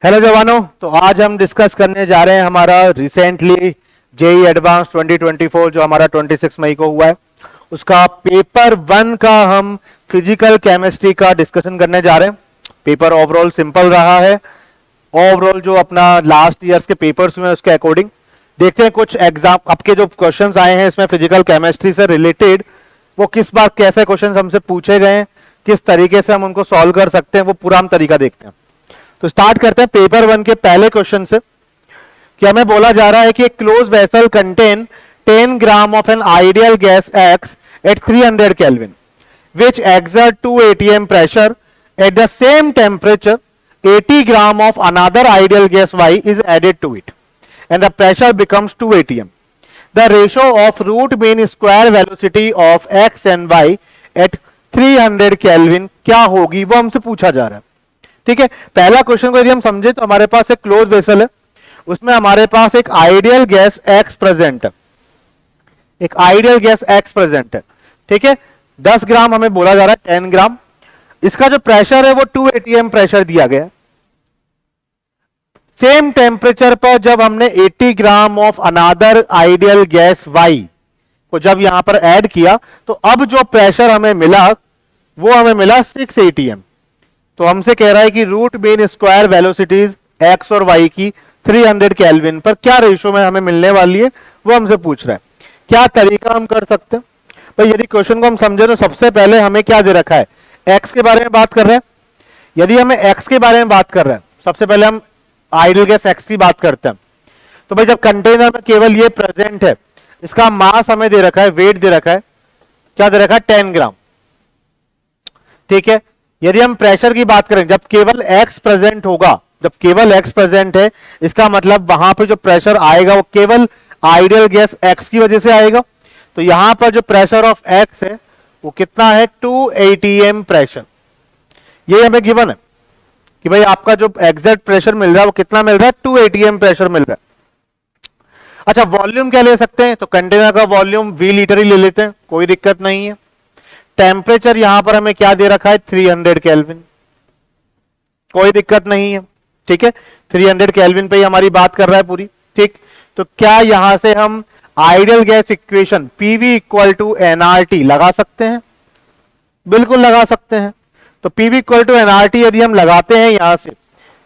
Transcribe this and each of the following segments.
Hello जवानों। तो आज हम डिस्कस करने जा रहे हैं हमारा रिसेंटली जेई एडवांस 2024 जो हमारा 26 मई को हुआ है उसका पेपर 1 का हम फिजिकल केमिस्ट्री का डिस्कशन करने जा रहे हैं। पेपर ओवरऑल सिंपल रहा है। ओवरऑल जो अपना लास्ट ईयर्स के पेपर्स हुए उसके अकॉर्डिंग देखते हैं कुछ एग्जाम आपके जो क्वेश्चंस आए हैं इसमें फिजिकल केमिस्ट्री से रिलेटेड वो किस बार कैसे क्वेश्चंस हमसे पूछे गए हैं, किस तरीके से हम उनको सॉल्व कर सकते हैं, वो पूरा हम तरीका देखते हैं। तो स्टार्ट करते हैं पेपर 1 के पहले क्वेश्चन से कि हमें बोला जा रहा है कि एक close vessel contain 10 gram of an ideal gas X at 300 kelvin which exert 2 atm pressure at the same temperature 80 gram of another ideal gas y is added to it and the pressure becomes 2 atm. The ratio of root mean square velocity of x and y at 300 kelvin क्या होगी वो हमसे पूछा जा रहा है। ठीक है, पहला क्वेश्चन को यदि हम समझे तो हमारे पास एक क्लोज वेसल है, उसमें हमारे पास एक आइडियल गैस एक्स प्रेजेंट है, एक आइडियल गैस एक्स प्रेजेंट है। ठीक है, 10 ग्राम हमें बोला जा रहा है 10 ग्राम। इसका जो प्रेशर है वो 2 atm प्रेशर दिया गया। सेम टेम्परेचर पर जब हमने 80 gram of another ideal gas Y को जब यहां पर ऐड किया तो अब जो प्रेशर हमें मिला वो हमें मिला 6 atm। तो हमसे कह रहा है कि root mean square velocities X और वाई की 300 केल्विन पर क्या रेशियो में हमें मिलने वाली है वो हमसे पूछ रहा है। क्या तरीका हम कर सकते हैं भाई, यदि क्वेश्चन को हम समझे तो सबसे पहले हमें क्या दे रखा है, एक्स के बारे में बात कर रहे हैं। यदि हमें एक्स के बारे में बात कर रहे हैं सबसे पहले हम आइडियल गैस एक्स की बात करते हैं। तो भाई जब कंटेनर में केवल ये प्रेजेंट है, इसका मास हमें दे रखा है, वेट दे रखा है, क्या दे रखा है 10 ग्राम। ठीक है, यदि हम प्रेशर की बात करें जब केवल x प्रेजेंट होगा, जब केवल x प्रेजेंट है इसका मतलब वहां पे जो प्रेशर आएगा वो केवल आइडियल गैस x की वजह से आएगा। तो यहां पर जो प्रेशर ऑफ x है वो कितना है 2 atm प्रेशर। ये हमें गिवन है कि भाई आपका जो एग्जैक्ट प्रेशर मिल रहा है वो कितना मिल रहा है 2 atm प्रेशर मिल रहा है। अच्छा, वॉल्यूम क्या ले सकते हैं, तो कंटेनर का वॉल्यूम v लीटर ही ले लेते हैं, कोई दिक्कत नहीं है। टेम्परेचर यहां पर हमें क्या दे रखा है 300 केल्विन, कोई दिक्कत नहीं है। ठीक है, 300 केल्विन पे ही हमारी बात कर रहा है पूरी। ठीक, तो क्या यहां से हम ideal gas equation PV equal to NRT लगा सकते हैं? बिल्कुल लगा सकते हैं। तो पीवी इक्वल टू एनआरटी यदि हम लगाते हैं यहां से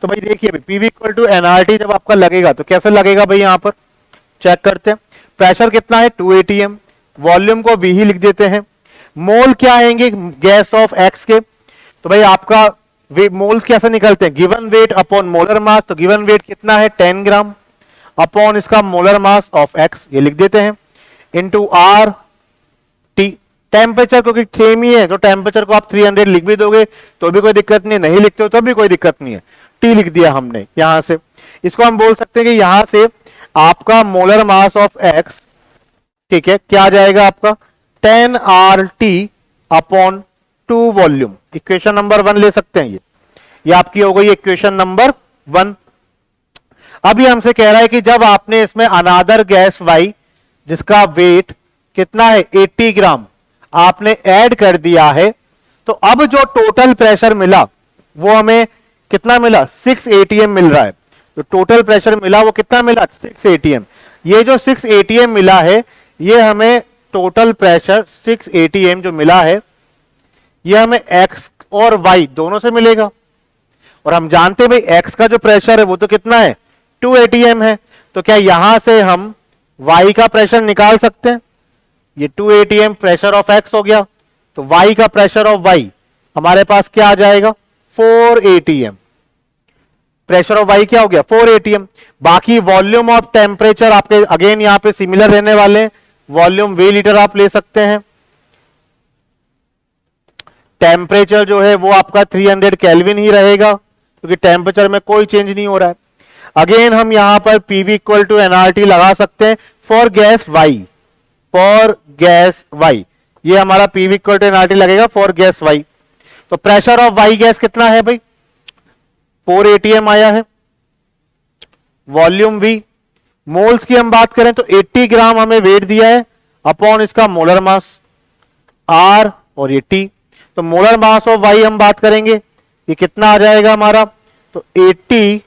तो भाई देखिए पीवी इक्वल टू एनआरटी जब आपका लगेगा तो कैसे लगेगा भाई, यहां पर चेक करते हैं। प्रेशर कितना है 2 atm, वॉल्यूम को वी ही लिख देते हैं। मोल क्या आएंगे गैस ऑफ एक्स के, तो भाई आपका मोल्स कैसे निकलते हैं, गिवन वेट अपॉन मोलर मास। तो गिवन वेट कितना है 10 ग्राम अपॉन इसका मोलर मास ऑफ एक्स, ये लिख देते हैं, इनटू आर टी। टेम्परेचर क्योंकि सेम ही है तो टेम्परेचर को आप 300 लिख भी दोगे तो भी कोई दिक्कत नहीं, नहीं लिखते हो तो भी कोई दिक्कत नहीं है, टी लिख दिया हमने यहां से। इसको हम बोल सकते हैं कि यहां से आपका मोलर मास ऑफ एक्स, ठीक है, क्या आ जाएगा आपका 10 RT upon 2 volume. Equation number 1 ले सकते हैं, ये आपकी हो गई इक्वेशन नंबर 1। अब ये हमसे कह रहा है कि जब आपने इसमें अनादर गैस वाई जिसका वेट कितना है 80 ग्राम आपने ऐड कर दिया है तो अब जो टोटल प्रेशर मिला वो हमें कितना मिला 6 atm मिल रहा है। जो टोटल प्रेशर मिला वो कितना मिला 6 atm। ये जो 6 atm मिला है ये हमें टोटल प्रेशर 6 atm जो मिला है ये हमें x और y दोनों से मिलेगा। और हम जानते हैं भाई x का जो प्रेशर है वो तो कितना है 2 atm है। तो क्या यहां से हम y का प्रेशर निकाल सकते हैं, ये 2 atm प्रेशर ऑफ x हो गया तो y का प्रेशर ऑफ y हमारे पास क्या आ जाएगा 4 atm। प्रेशर ऑफ y क्या हो गया 4 atm। बाकी वॉल्यूम ऑफ टेम्परेचर आपके अगेन यहां पे सिमिलर रहने वाले हैं, वॉल्यूम वे लीटर आप ले सकते हैं। टेम्परेचर जो है वो आपका 300 केल्विन ही रहेगा क्योंकि टेम्परेचर में कोई चेंज नहीं हो रहा है। अगेन हम यहां पर पीवी इक्वल टू एनआरटी लगा सकते हैं for gas Y, for gas Y ये हमारा पीवी इक्वल टू एनआरटी लगेगा फॉर गैस वाई। तो प्रेशर ऑफ वाई गैस कितना है भाई 4 atm आया है, वॉल्यूम वी। मोल्स की हम बात करें तो 80 ग्राम हमें वेट दिया है अपॉन इसका मोलर मास आर और ये टी। तो मोलर मास ऑफ वाई हम बात करेंगे ये कितना आ जाएगा हमारा, तो 80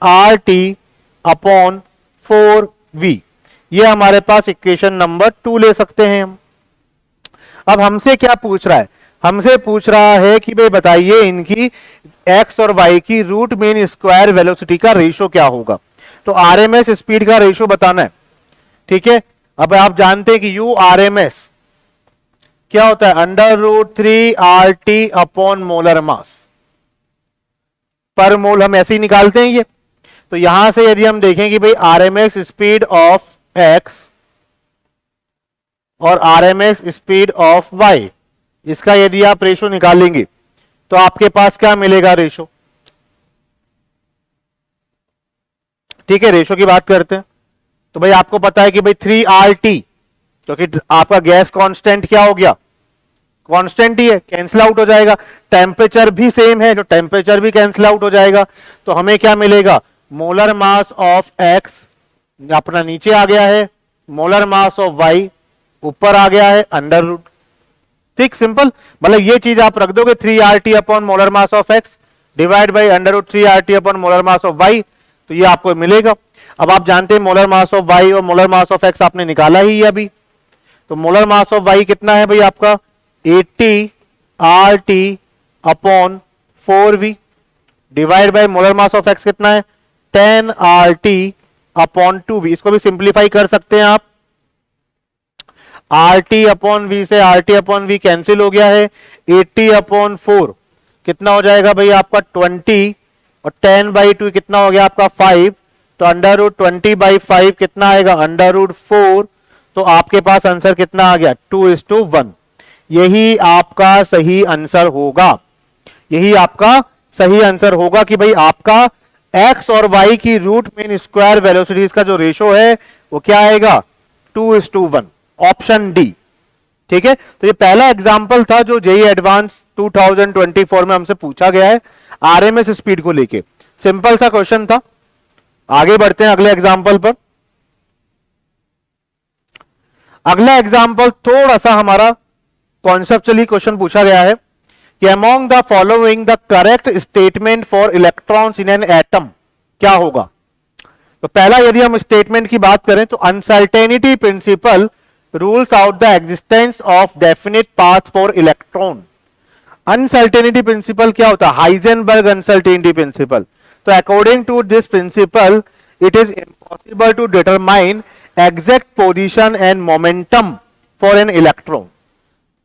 RT अपॉन 4V। ये हमारे पास इक्वेशन नंबर 2 ले सकते हैं हम। अब हमसे क्या पूछ रहा है, हमसे पूछ रहा है कि भाई बताइए इनकी x और y की रूट मीन स्क्वायर वेलोसिटी का रेशो क्या होगा। तो आरएमएस स्पीड का रेशो बताना है, ठीक है। अब आप जानते हैं कि यू आरएमएस क्या होता है, under root 3 RT upon molar mass per mole, हम ऐसे ही निकालते हैं ये। तो यहां से यदि हम देखें कि भाई आरएमएस स्पीड ऑफ x और आरएमएस स्पीड ऑफ y, इसका यदि आप रेशो निकालेंगे तो आपके पास क्या मिलेगा, रेशो। ठीक है, रेशो की बात करते हैं। तो भाई आपको पता है कि भाई 3RT, क्योंकि आपका गैस कांस्टेंट क्या हो गया, कांस्टेंट ही है, कैंसिल आउट हो जाएगा। टेम्परेचर भी सेम है, जो टेम्परेचर भी कैंसिल आउट हो जाएगा। तो हमें क्या मिलेगा, मोलर मास ऑफ x अपना नीचे आ गया है, मोलर मास ऑफ y ऊपर आ गया है, अंडर रूट। ठीक, सिंपल। मतलब ये चीज आप रख दोगे 3RT upon molar mass of x divide by under root 3RT upon molar mass of y, तो ये आपको मिलेगा। अब आप जानते हैं मोलर मास ऑफ y और मोलर मास ऑफ x आपने निकाला ही है अभी। तो मोलर मास ऑफ y कितना है भाई आपका 80RT upon 4V divide by molar mass of x कितना है 10RT अपॉन 2V। इसको भी सिंप्लीफाई कर सकते हैं आप, RT अपॉन V से RT अपॉन V कैंसिल हो गया है। 80 अपॉन 4 कितना हो जाएगा भाई आपका 20 और 10 बाई 2 कितना हो गया आपका 5। तो अंडर रूट 20 बाई 5 कितना आएगा अंडर रूट 4। तो आपके पास आंसर कितना आ गया 2:1। यही आपका सही आंसर होगा, यही आपका सही आंसर होगा कि भाई आपका x और y की रूट मीन स्क्वायर वेलोसिटीज का जो रेशो है वो क्या आएगा 2:1, ऑप्शन डी। ठीक है, तो ये पहला एग्जांपल था जो जेईई एडवांस 2024 में हमसे पूछा गया है आरएमएस स्पीड को लेके। सिंपल सा क्वेश्चन था। आगे बढ़ते हैं अगले एग्जांपल पर। अगला एग्जांपल थोड़ा सा हमारा कॉन्सेप्चुअली क्वेश्चन पूछा गया है कि among the following the correct statement for electrons in an atom क्या होगा। तो पहला यदि हम स्टेटमेंट की बात करें तो uncertainty principle rules out the existence of definite path for electron. Uncertainty principle क्या होता है, हाइजेनबर्ग अनसर्टेनिटी प्रिंसिपल। तो according to this principle it is impossible to determine exact position and momentum for an electron.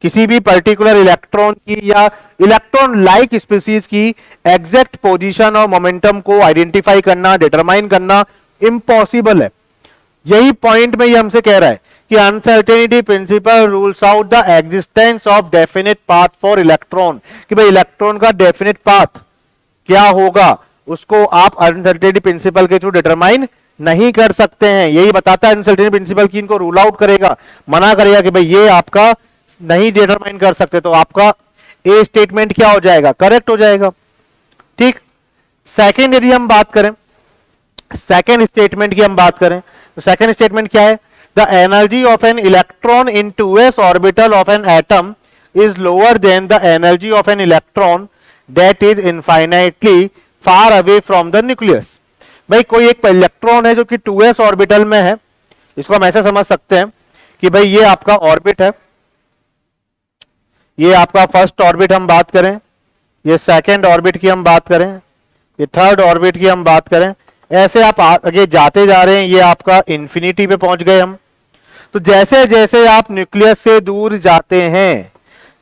किसी भी particular electron की या electron like species की exact position और मोमेंटम को आइडेंटिफाई करना, डिटरमाइन करना इम्पॉसिबल है। यही पॉइंट में ये हमसे कह रहा है कि uncertainty principle rules out the existence of definite path for electron, कि भाई इलेक्ट्रॉन का डेफिनेट पाथ क्या होगा उसको आप अनसर्टेनिटी प्रिंसिपल के थ्रू डिटरमाइन नहीं कर सकते हैं। यही बताता है अनसर्टेनिटी प्रिंसिपल की इनको रूल आउट करेगा, मना करेगा कि भाई ये आपका नहीं डिटरमाइन कर सकते। तो आपका ए स्टेटमेंट क्या हो जाएगा, करेक्ट हो जाएगा। ठीक, सेकंड यदि हम बात करें, सेकंड स्टेटमेंट की हम बात करें तो सेकंड स्टेटमेंट क्या है, the energy of an electron in 2s orbital of an atom is lower than the energy of an electron that is infinitely far away from the nucleus. भाई कोई एक इलेक्ट्रॉन है जो कि 2s ऑर्बिटल में है, इसको हम ऐसे समझ सकते हैं कि भाई ये आपका ऑर्बिट है, ये आपका फर्स्ट ऑर्बिट हम बात करें, ये सेकंड ऑर्बिट की हम बात करें, ये थर्ड ऑर्बिट की हम बात करें, ऐसे आप आगे जाते जा रहे हैं, ये आपका इंफिनिटी पे पहुंच गए हम। तो जैसे जैसे आप न्यूक्लियस से दूर जाते हैं,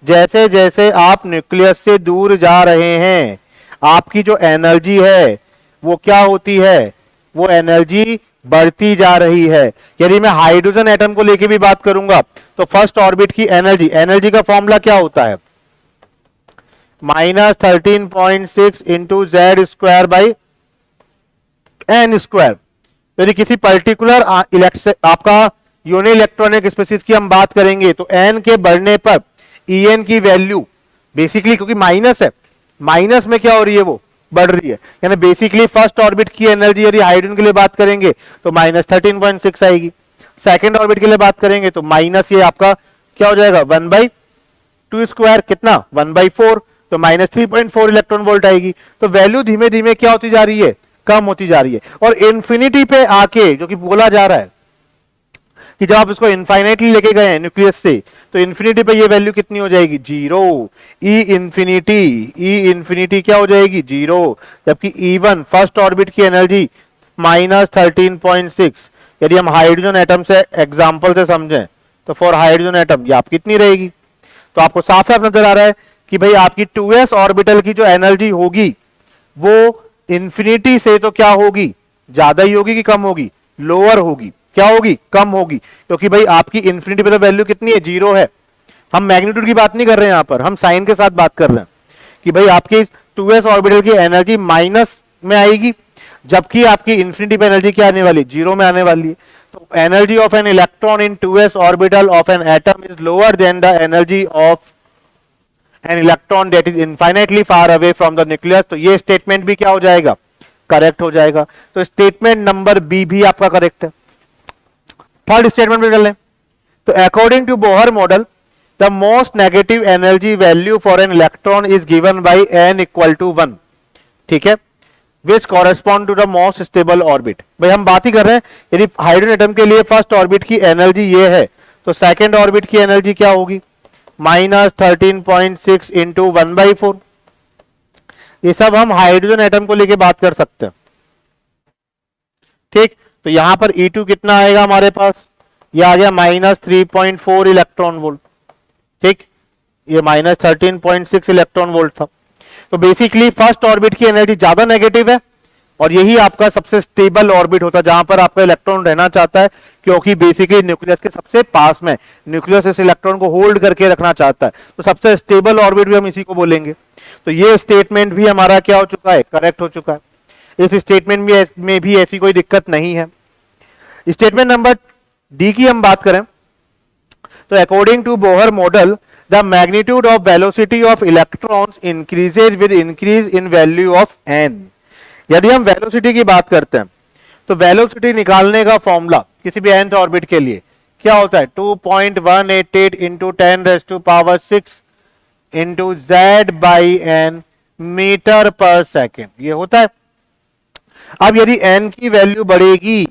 जैसे जैसे आप न्यूक्लियस से दूर जा रहे हैं, आपकी जो एनर्जी है वो क्या होती है, वो एनर्जी बढ़ती जा रही है। यदि मैं हाइड्रोजन एटम को लेके भी बात करूंगा तो फर्स्ट ऑर्बिट की एनर्जी, एनर्जी का फॉर्मूला क्या होता है -13.6 into Z square by n square. यदि किसी पर्टिकुलर आपका यूनि इलेक्ट्रॉनिक स्पीसीज की हम बात करेंगे तो एन के बढ़ने पर ई की वैल्यू बेसिकली, क्योंकि माइनस है, माइनस में क्या हो रही है वो बढ़ रही है, यानी बेसिकली फर्स्ट ऑर्बिट की एनर्जी यदि हाइड्रोजन के लिए बात करेंगे तो -13.6 आएगी, सेकंड ऑर्बिट के लिए बात करेंगे तो माइनस ये आपका क्या हो जाएगा 1/2 स्क्वायर, कितना 1/4, तो -3.4 इलेक्ट्रॉन वोल्ट आएगी। तो वैल्यू धीमे धीमे क्या होती जा रही है, कम होती जा रही है। और इंफिनिटी पे आके जो कि बोला जा रहा है कि जब आप इसको इनफाइनाइटली लेके गए हैं न्यूक्लियस से, तो इन्फिनिटी पे ये वैल्यू कितनी हो जाएगी, जीरो। ई इन्फिनिटी क्या हो जाएगी, जीरो। जबकि E1 फर्स्ट ऑर्बिट की एनर्जी -13.6। यदि हम हाइड्रोजन एटम से एग्जांपल से समझें तो फॉर हाइड्रोजन एटम ये आप कितनी रहेगी। तो आपको साफ साफ नजर आ रहा है कि भाई आपकी 2s ऑर्बिटल की जो एनर्जी होगी वो इंफिनिटी से तो क्या होगी, ज्यादा ही होगी कि कम होगी, लोअर होगी। क्या होगी, कम होगी, क्योंकि भाई आपकी इंफिनिटी पे तो वैल्यू कितनी है, जीरो है। हम मैग्नीट्यूड की बात नहीं कर रहे हैं यहां पर, हम साइन के साथ बात कर रहे हैं कि भाई आपकी 2s ऑर्बिटल की एनर्जी माइनस में आएगी, जबकि आपकी इंफिनिटी पे एनर्जी क्या आने वाली, जीरो में आने वाली है। तो energy of an electron in 2s orbital of an atom is lower than the energy of an electron that is infinitely far away from the nucleus. तो ये स्टेटमेंट भी क्या हो जाएगा, करेक्ट हो जाएगा। तो स्टेटमेंट नंबर बी भी आपका करेक्ट है। थर्ड स्टेटमेंट पे चलें तो according to Bohr model the most negative energy value for an electron is given by n equal to 1, ठीक है, which correspond to the most stable orbit. भाई हम बात ही कर रहे हैं यदि हाइड्रोजन एटम के लिए फर्स्ट ऑर्बिट की एनर्जी ये है तो सेकेंड ऑर्बिट की एनर्जी क्या होगी, -13.6 इंटू 1/4। ये सब हम हाइड्रोजन एटम को लेके बात कर सकते हैं, ठीक। तो यहां पर E2 कितना आएगा हमारे पास, ये आ गया -3.4 इलेक्ट्रॉन वोल्ट, ठीक। ये -13.6 इलेक्ट्रॉन वोल्ट था। तो बेसिकली फर्स्ट ऑर्बिट की एनर्जी ज्यादा नेगेटिव है और यही आपका सबसे स्टेबल ऑर्बिट होता है जहां पर आपका इलेक्ट्रॉन रहना चाहता है, क्योंकि बेसिकली न्यूक्लियस के सबसे पास में न्यूक्लियस इस इलेक्ट्रॉन को होल्ड करके रखना चाहता है। तो सबसे स्टेबल ऑर्बिट भी हम इसी को बोलेंगे। तो ये स्टेटमेंट भी हमारा क्या हो चुका है, करेक्ट हो चुका है। इस स्टेटमेंट में भी ऐसी कोई दिक्कत नहीं है। स्टेटमेंट नंबर डी की हम बात करें तो according to Bohr model the magnitude of velocity of electrons increases with increase in value of n। यदि हम वेलोसिटी की बात करते हैं तो वेलोसिटी निकालने का फॉर्मूला किसी भी nth ऑर्बिट के लिए क्या होता है, 2.188 इंटू 10⁻⁶ इंटू z/n मीटर पर सेकेंड, ये होता है। अब यदि n की वैल्यू बढ़ेगी,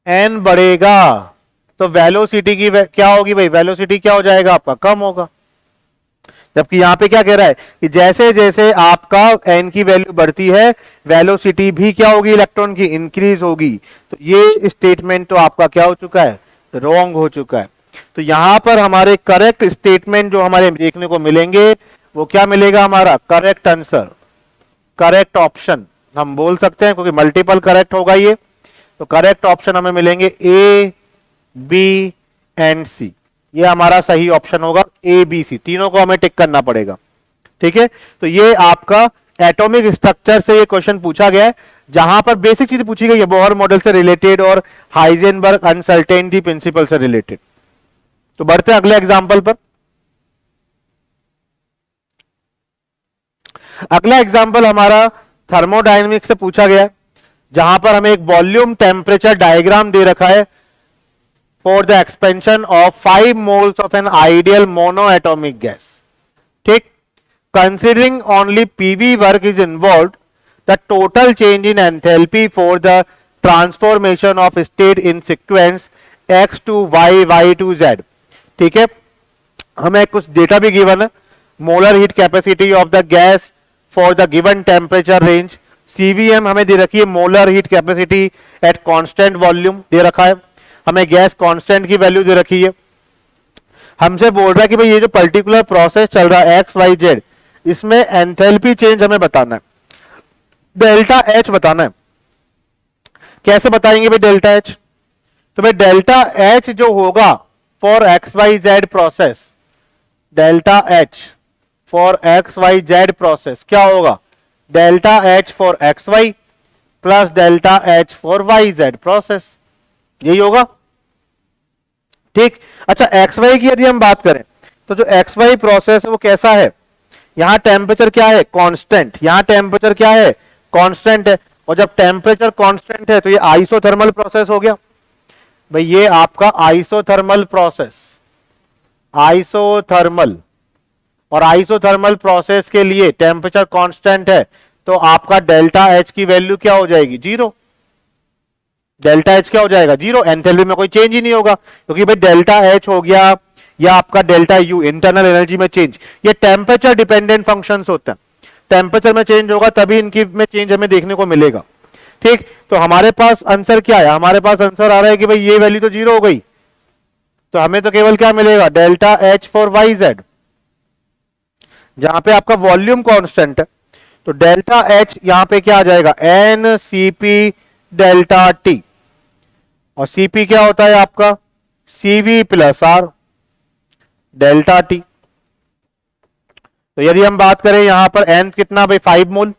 n बढ़ेगा तो वेलोसिटी की क्या होगी भाई, वेलोसिटी क्या हो जाएगा आपका, कम होगा। जबकि यहां पे क्या कह रहा है कि जैसे जैसे आपका n की वैल्यू बढ़ती है वेलोसिटी भी क्या होगी, इलेक्ट्रॉन की इंक्रीज होगी। तो ये स्टेटमेंट तो आपका क्या हो चुका है, रॉन्ग हो चुका है। तो यहां पर हमारे करेक्ट स्टेटमेंट जो हमारे देखने को मिलेंगे वो क्या मिलेगा, हमारा करेक्ट आंसर, करेक्ट ऑप्शन हम बोल सकते हैं, क्योंकि मल्टीपल करेक्ट होगा ये। तो करेक्ट ऑप्शन हमें मिलेंगे ए, बी एंड सी। ये हमारा सही ऑप्शन होगा, ए बी सी, तीनों को हमें टिक करना पड़ेगा, ठीक है। तो ये आपका एटॉमिक स्ट्रक्चर से ये क्वेश्चन पूछा गया है, जहां पर बेसिक चीज पूछी गई है बोहर मॉडल से रिलेटेड और हाइजेनबर्ग अनसर्टेनिटी प्रिंसिपल से रिलेटेड। तो बढ़ते हैं अगले एग्जांपल पर। अगला एग्जांपल हमारा थर्मोडायनेमिक्स से पूछा गया है, जहां पर हमें एक वॉल्यूम टेम्परेचर डायग्राम दे रखा है for the expansion of 5 moles of an ideal monoatomic gas, ठीक। Considering only PV work is involve, the total change in enthalpy for the transformation of state in sequence x to y, y to z, ठीक है। हमें कुछ data भी given है, molar heat capacity of the gas for the given temperature range, CVM हमें दे रखी है, molar heat capacity at constant volume दे रखा है, हमें गैस कांस्टेंट की वैल्यू दे रखी है। हमसे बोल रहा है कि भाई ये जो पर्टिकुलर प्रोसेस चल रहा है एक्स वाई जेड, इसमें एंथैल्पी चेंज हमें बताना है, डेल्टा एच बताना है। कैसे बताएंगे भाई डेल्टा एच, तो भाई डेल्टा एच जो होगा for X Y Z process, delta H for X Y Z process क्या होगा, delta H for X Y plus delta H for Y Z process, यही होगा, ठीक। अच्छा एक्स वाई की यदि हम बात करें तो जो एक्स वाई प्रोसेस है वो कैसा है, यहां टेम्परेचर क्या है, कांस्टेंट, यहां टेम्परेचर क्या है, कांस्टेंट है। और जब टेम्परेचर कांस्टेंट है तो ये आइसोथर्मल प्रोसेस हो गया भाई, ये आपका आइसोथर्मल प्रोसेस, आइसोथर्मल। और आइसोथर्मल प्रोसेस के लिए टेम्परेचर कांस्टेंट है तो आपका डेल्टा एच की वैल्यू क्या हो जाएगी? जीरो। डेल्टा एच क्या हो जाएगा? जीरो। एंथैल्पी में कोई चेंज ही नहीं होगा, क्योंकि भाई डेल्टा एच हो गया या आपका डेल्टा यू इंटरनल एनर्जी में चेंज, ये टेम्परेचर डिपेंडेंट फंक्शंस होते हैं। टेम्परेचर में चेंज होगा तभी इनकी में चेंज हमें देखने को मिलेगा। ठीक, तो हमारे पास आंसर क्या है? हमारे पास आंसर आ रहा है कि भाई ये वैल्यू तो जीरो हो गई, तो हमें तो केवल क्या मिलेगा? Delta H for Y Z, जहां पे आपका वॉल्यूम कांस्टेंट है। तो डेल्टा एच यहां पे क्या आ जाएगा? N C P delta T, और सीपी क्या होता है आपका? CV plus R delta T. तो यदि हम बात करें यहां पर एन कितना भाई? 5 मोल।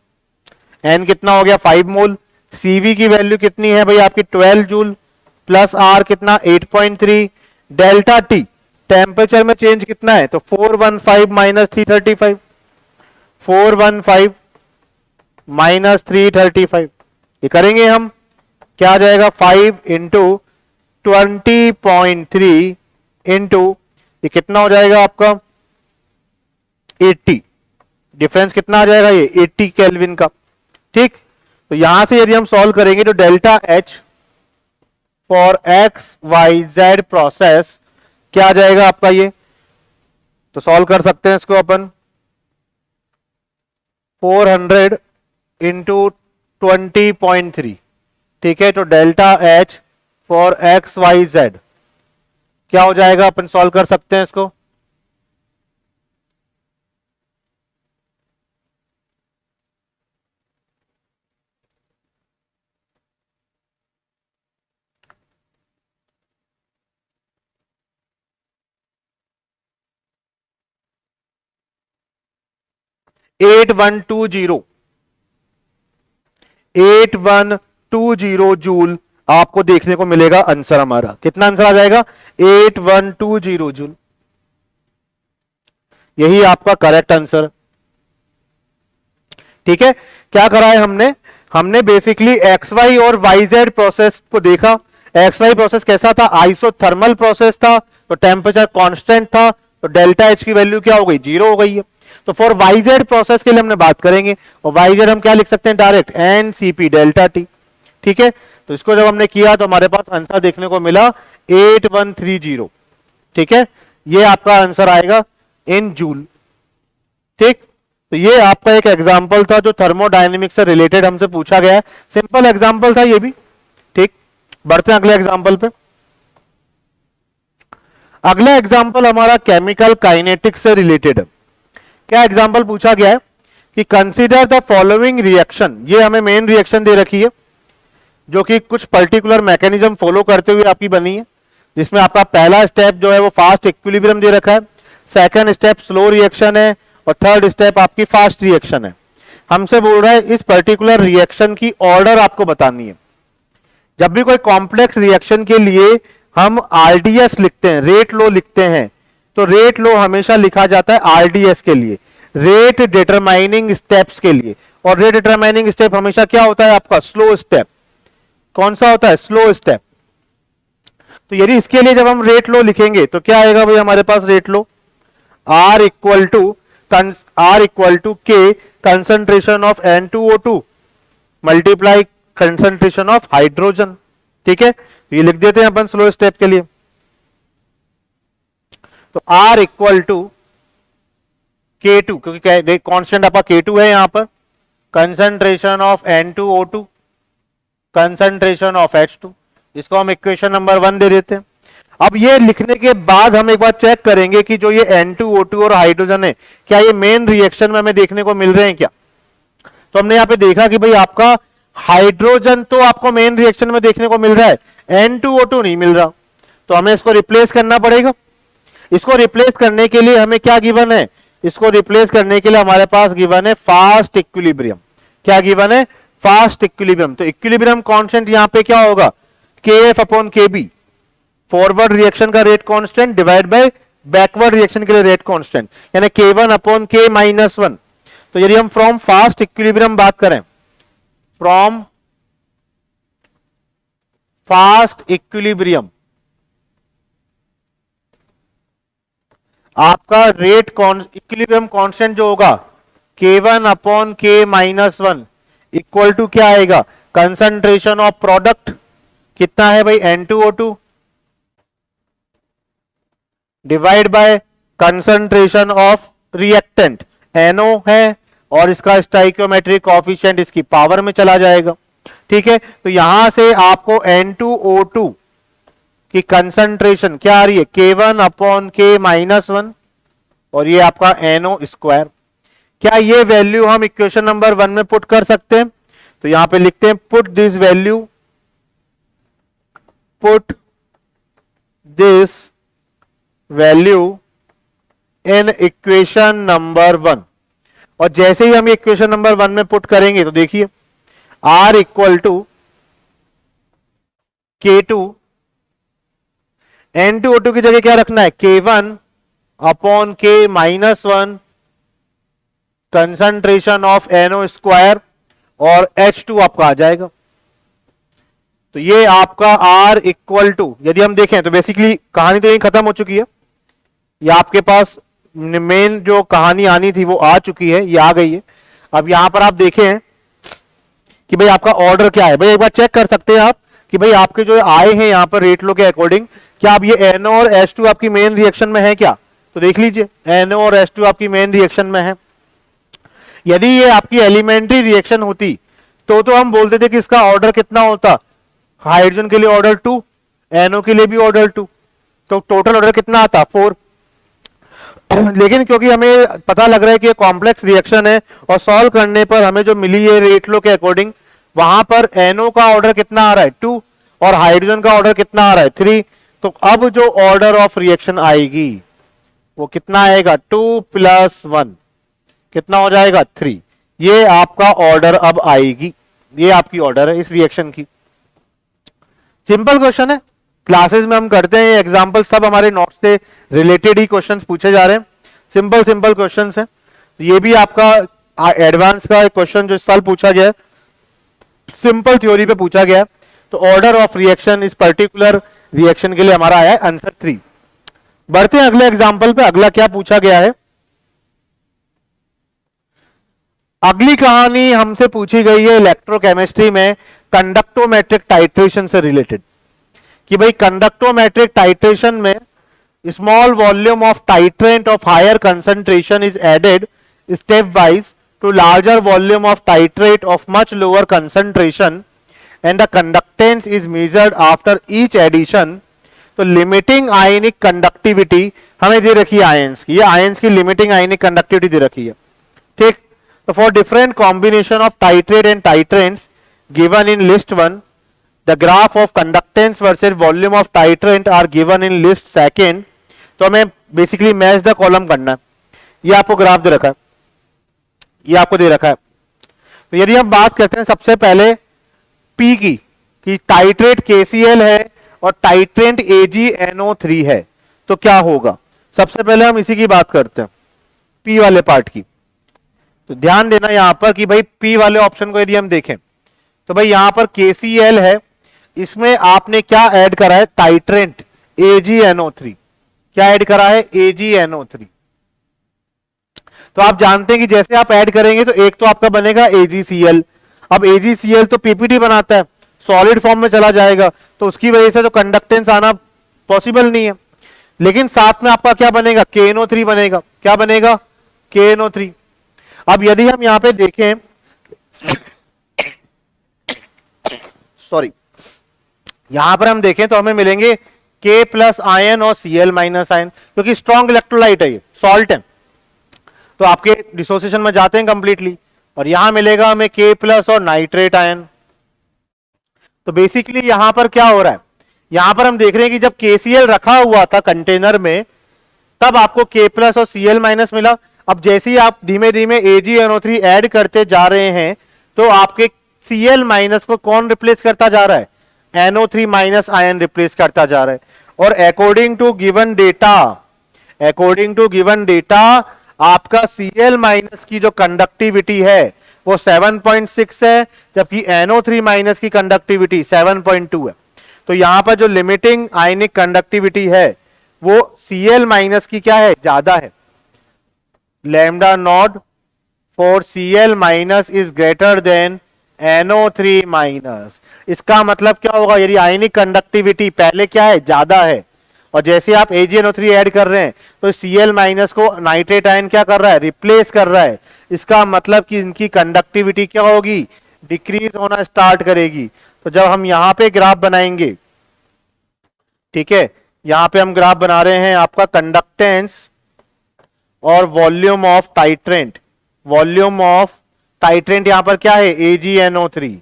एन कितना हो गया? 5 मोल। सीवी की वैल्यू कितनी है भाई आपकी? 12 जूल, प्लस आर कितना? 8.3। डेल्टा टी टेम्परेचर में चेंज कितना है? तो 415 माइनस 335, 415 माइनस 335, ये करेंगे हम, क्या आ जाएगा? 5 इंटू 20.3 इंटू ये कितना हो जाएगा आपका? 80। डिफरेंस कितना आ जाएगा? ये 80 केल्विन का। ठीक, तो यहां से यदि हम सॉल्व करेंगे तो delta H for X Y Z process क्या आ जाएगा आपका? ये तो सॉल्व कर सकते हैं इसको अपन। 400 इंटू 20.3, ठीक है। तो delta H for X Y Z क्या हो जाएगा? अपन सॉल्व कर सकते हैं इसको। Eight one two zero joule आपको देखने को मिलेगा आंसर हमारा। कितना आंसर आ जाएगा? 8120 जूल। यही आपका करेक्ट आंसर। ठीक है, क्या करा है हमने? हमने बेसिकली एक्स वाई और वाई जेड प्रोसेस को देखा। एक्स वाई प्रोसेस कैसा था? आइसोथर्मल प्रोसेस था, तो टेम्परेचर कांस्टेंट था, तो डेल्टा एच की वैल्यू क्या हो गई? जीरो हो गई है। तो फॉर वाई जेड प्रोसेस के लिए हमने बात करेंगे, और वाई जेड हम क्या लिख सकते हैं? Direct n C P delta T. ठीक है, तो इसको जब हमने किया तो हमारे पास आंसर देखने को मिला 8130। ठीक है, ये आपका आंसर आएगा इन जूल। ठीक, तो ये आपका एक एग्जाम्पल था जो थर्मोडायनेमिक्स से रिलेटेड हमसे पूछा गया है। सिंपल एग्जाम्पल था ये भी। ठीक, बढ़ते हैं अगले एग्जाम्पल पे। अगला एग्जाम्पल हमारा केमिकल काइनेटिक्स से रिलेटेड है। क्या एग्जाम्पल पूछा गया है कि कंसीडर द फॉलोइंग रिएक्शन, ये हमें मेन रिएक्शन दे रखी है जो कि कुछ पर्टिकुलर मैकेनिज्म फॉलो करते हुए आपकी बनी है, जिसमें आपका पहला स्टेप जो है वो फास्ट इक्विलिब्रियम दे रखा है, सेकंड स्टेप स्लो रिएक्शन है, और थर्ड स्टेप आपकी फास्ट रिएक्शन है। हमसे बोल रहा है इस पर्टिकुलर रिएक्शन की ऑर्डर आपको बतानी है। जब भी कोई कॉम्प्लेक्स रिएक्शन के लिए हम आरडीएस लिखते हैं, रेट लो लिखते हैं, तो रेट लो हमेशा लिखा जाता है आरडीएस के लिए, रेट डिटरमाइनिंग स्टेप्स के लिए। और रेट डिटरमाइनिंग स्टेप हमेशा क्या होता है आपका? Slow step. कौन सा होता है? Slow step. तो यदि इसके लिए जब हम रेट लो लिखेंगे तो क्या आएगा भाई हमारे पास? Rate law R equal to K concentration of N2O2 multiply concentration of hydrogen. ठीक है, ये लिख देते हैं अपन स्लो स्टेप के लिए। तो R इक्वल टू K2, क्योंकि कांस्टेंट आपका K2 है यहां पर, concentration of N2O2 concentration of H2, इसको हम इक्वेशन नंबर 1 दे देते हैं। अब ये लिखने के बाद हम एक बार चेक करेंगे कि जो ये N2O2 और हाइड्रोजन है, क्या ये मेन रिएक्शन में हमें देखने को मिल रहे हैं क्या? तो हमने यहां पे देखा कि भाई आपका हाइड्रोजन तो आपको मेन रिएक्शन में देखने को मिल रहा है, N2O2 नहीं मिल रहा, तो हमें इसको रिप्लेस करना पड़ेगा। इसको रिप्लेस करने के लिए हमें क्या गिवन है? इसको रिप्लेस करने के लिए हमारे पास गिवन है फास्ट इक्विलिब्रियम। क्या गिवन है? Fast equilibrium. तो इक्विलिब्रियम कांस्टेंट यहां पे क्या होगा? KF upon KB, forward reaction का rate constant divide by backward reaction के लिए रेट कांस्टेंट, यानी K1 अपॉन K माइनस 1। तो यदि हम फ्रॉम फास्ट इक्विलिब्रियम बात करें, फ्रॉम फास्ट इक्विलिब्रियम आपका रेट इक्विलिब्रियम कांस्टेंट जो होगा K1 upon K-1 equal to क्या आएगा, कंसंट्रेशन ऑफ प्रोडक्ट कितना है भाई, N2O2 divide by concentration of reactant NO है, और इसका स्टाइकियोमेट्रिक कोएफिशिएंट इसकी पावर में चला जाएगा। ठीक है, तो यहां से आपको N2O2 की कंसंट्रेशन क्या आ रही है, K1 अपॉन K-1, और ये आपका NO स्क्वायर। क्या ये वैल्यू हम इक्वेशन नंबर 1 में पुट कर सकते हैं? तो यहां पे लिखते हैं put this value in equation number 1। और जैसे ही हम इक्वेशन नंबर 1 में पुट करेंगे तो देखिए R equal to K2, N2O2 की जगह क्या रखना है, K1 upon K-1 concentration of NO square, और H2 आपका आ जाएगा। तो ये आपका R इक्वल टू, यदि हम देखें तो बेसिकली कहानी तो यही खत्म हो चुकी है, ये आपके पास मेन जो कहानी आनी थी वो आ चुकी है, ये आ गई है। अब यहां पर आप देखें कि भाई आपका ऑर्डर क्या है। भाई एक बार चेक कर सकते हैं आप कि भाई आपके जो आए हैं यहां पर रेट लो के अकॉर्डिंग, क्या अब ये NO और H2 आपकी मेन रिएक्शन में है क्या? तो देख लीजिए NO और H2 आपकी मेन रिएक्शन में है। यदि ये आपकी एलिमेंट्री रिएक्शन होती तो हम बोलते थे कि इसका ऑर्डर कितना होता, हाइड्रोजन के लिए ऑर्डर 2, NO के लिए भी ऑर्डर 2, तो टोटल ऑर्डर कितना आता, 4। लेकिन क्योंकि हमें पता लग रहा है कि ये कॉम्प्लेक्स रिएक्शन है और सॉल्व करने पर हमें जो मिली है रेट लो के अकॉर्डिंग, वहां पर NO का ऑर्डर कितना आ रहा है, 2, और हाइड्रोजन का ऑर्डर कितना आ रहा है, 3। तो अब जो ऑर्डर ऑफ रिएक्शन आएगी वो कितना आएगा, 2 + 1 कितना हो जाएगा, 3। ये आपका ऑर्डर अब आएगी, ये आपकी ऑर्डर है इस रिएक्शन की। सिंपल क्वेश्चन है, क्लासेस में हम करते हैं एग्जांपल, सब हमारे नोट्स से रिलेटेड ही क्वेश्चंस पूछे जा रहे हैं, सिंपल सिंपल क्वेश्चंस हैं। ये भी आपका एडवांस का क्वेश्चन जो इस साल पूछा गया है, सिंपल थ्योरी पे पूछा गया है। तो ऑर्डर ऑफ रिएक्शन इस पर्टिकुलर रिएक्शन के लिए हमारा आया है आंसर 3। बढ़ते हैं अगले एग्जाम्पल पे, अगला क्या पूछा गया है। अगली कहानी हमसे पूछी गई है इलेक्ट्रोकेमिस्ट्री में कंडक्टोमेट्रिक टाइट्रेशन से रिलेटेड, कि भाई कंडक्टोमेट्रिक टाइट्रेशन में small volume of titrant of higher concentration is added step wise to larger volume of titrate of much lower concentration and the conductance is measured after each addition. तो limiting ionic conductivity हमें दे रखी है ions की, ये ions की limiting ionic conductivity दे रखी है। ठीक, तो for different combination of titrate and titrants given in list 1, the graph of conductance versus volume of titrant are given in list second। तो हमें बेसिकली मैच द कॉलम करना है। ये आपको ग्राफ दे रखा है, ये आपको दे रखा है। तो यदि हम बात करते हैं सबसे पहले P की, कि टाइट्रेट KCl है और टाइट्रेंट AgNO3 है, तो क्या होगा। सबसे पहले हम इसी की बात करते हैं, P वाले पार्ट की। तो ध्यान देना यहां पर कि भाई P वाले ऑप्शन को यदि हम देखें तो भाई यहां पर KCl है, इसमें आपने क्या ऐड करा है, टाइट्रेंट AgNO3। क्या ऐड करा है, AgNO3। तो आप जानते हैं कि जैसे आप ऐड करेंगे तो एक तो आपका बनेगा AgCl। अब AgCl तो PPT बनाता है, सॉलिड फॉर्म में चला जाएगा, तो उसकी वजह से तो कंडक्टेंस आना पॉसिबल नहीं है। लेकिन साथ में आपका क्या बनेगा, KNO3 बनेगा। क्या बनेगा, KNO3। अब यदि हम यहां पे देखें, सॉरी, यहां पर हम देखें तो हमें मिलेंगे K+ आयन और Cl- आयन, क्योंकि स्ट्रॉन्ग इलेक्ट्रोलाइट है, ये सॉल्ट है, तो आपके डिसोसिएशन में जाते हैं कंप्लीटली। और यहां मिलेगा हमें K+ और नाइट्रेट आयन। तो बेसिकली यहां पर क्या हो रहा है, यहां पर हम देख रहे हैं कि जब KCl रखा हुआ था कंटेनर में, तब आपको K+ और Cl- मिला। अब जैसे ही आप धीमे धीमे AgNO3 ऐड करते जा रहे हैं, तो आपके Cl- को कौन रिप्लेस करता जा रहा है, NO3- आयन रिप्लेस करता जा रहा है। और अकॉर्डिंग टू गिवन डेटा आपका Cl- की जो कंडक्टिविटी है वो 7.6 है, जबकि NO3- की कंडक्टिविटी 7.2 है। तो यहां पर जो लिमिटिंग आयनिक कंडक्टिविटी है वो Cl- की क्या है, ज्यादा है, λ0 for Cl minus is greater than NO3 minus. इसका मतलब क्या होगा, यदि आयनिक कंडक्टिविटी पहले क्या है, ज्यादा है, और जैसे आप AgNO3 ऐड कर रहे हैं तो Cl माइनस को नाइट्रेट आयन क्या कर रहा है, रिप्लेस कर रहा है। इसका मतलब कि इनकी कंडक्टिविटी क्या होगी, डिक्रीज होना स्टार्ट करेगी। तो जब हम यहां पे ग्राफ बनाएंगे, ठीक है, यहां पे हम ग्राफ बना रहे हैं आपका कंडक्टेंस और volume of titrant. Volume of titrant यहां पर क्या है, AgNO3,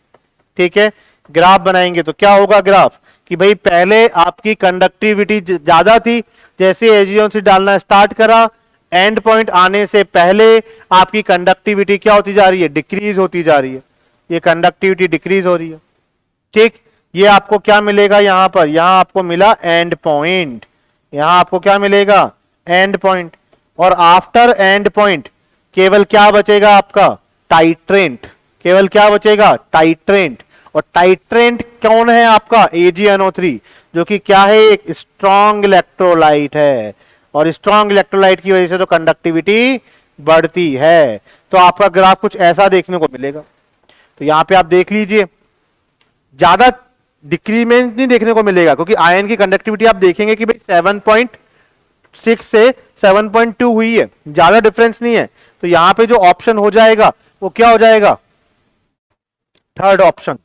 ठीक है। ग्राफ बनाएंगे तो क्या होगा ग्राफ, कि भाई पहले आपकी कंडक्टिविटी ज्यादा थी, जैसे AgNO3 डालना स्टार्ट करा, एंड पॉइंट आने से पहले आपकी कंडक्टिविटी क्या होती जा रही है, डिक्रीज होती जा रही है। ये कंडक्टिविटी डिक्रीज हो रही है, ठीक। ये आपको क्या मिलेगा यहां पर, यहां आपको मिला एंड पॉइंट, यहां आपको क्या मिलेगा, एंड पॉइंट। और आफ्टर एंड पॉइंट केवल क्या बचेगा आपका, टाइट्रेंट, केवल क्या बचेगा, टाइट्रेंट। और टाइट्रेंट कौन है आपका, AgNO3, जो कि क्या है, एक स्ट्रॉन्ग इलेक्ट्रोलाइट है, और स्ट्रॉन्ग इलेक्ट्रोलाइट की वजह से तो कंडक्टिविटी बढ़ती है। तो आपका ग्राफ कुछ ऐसा देखने को मिलेगा। तो यहां पे आप देख लीजिए, ज्यादा डिक्रीमेंट नहीं देखने को मिलेगा, क्योंकि आयन की कंडक्टिविटी आप देखेंगे कि भाई 7.6 से 7.2 हुई है, ज्यादा डिफरेंस नहीं है। तो यहां पे जो ऑप्शन हो जाएगा वो क्या हो जाएगा, थर्ड ऑप्शन।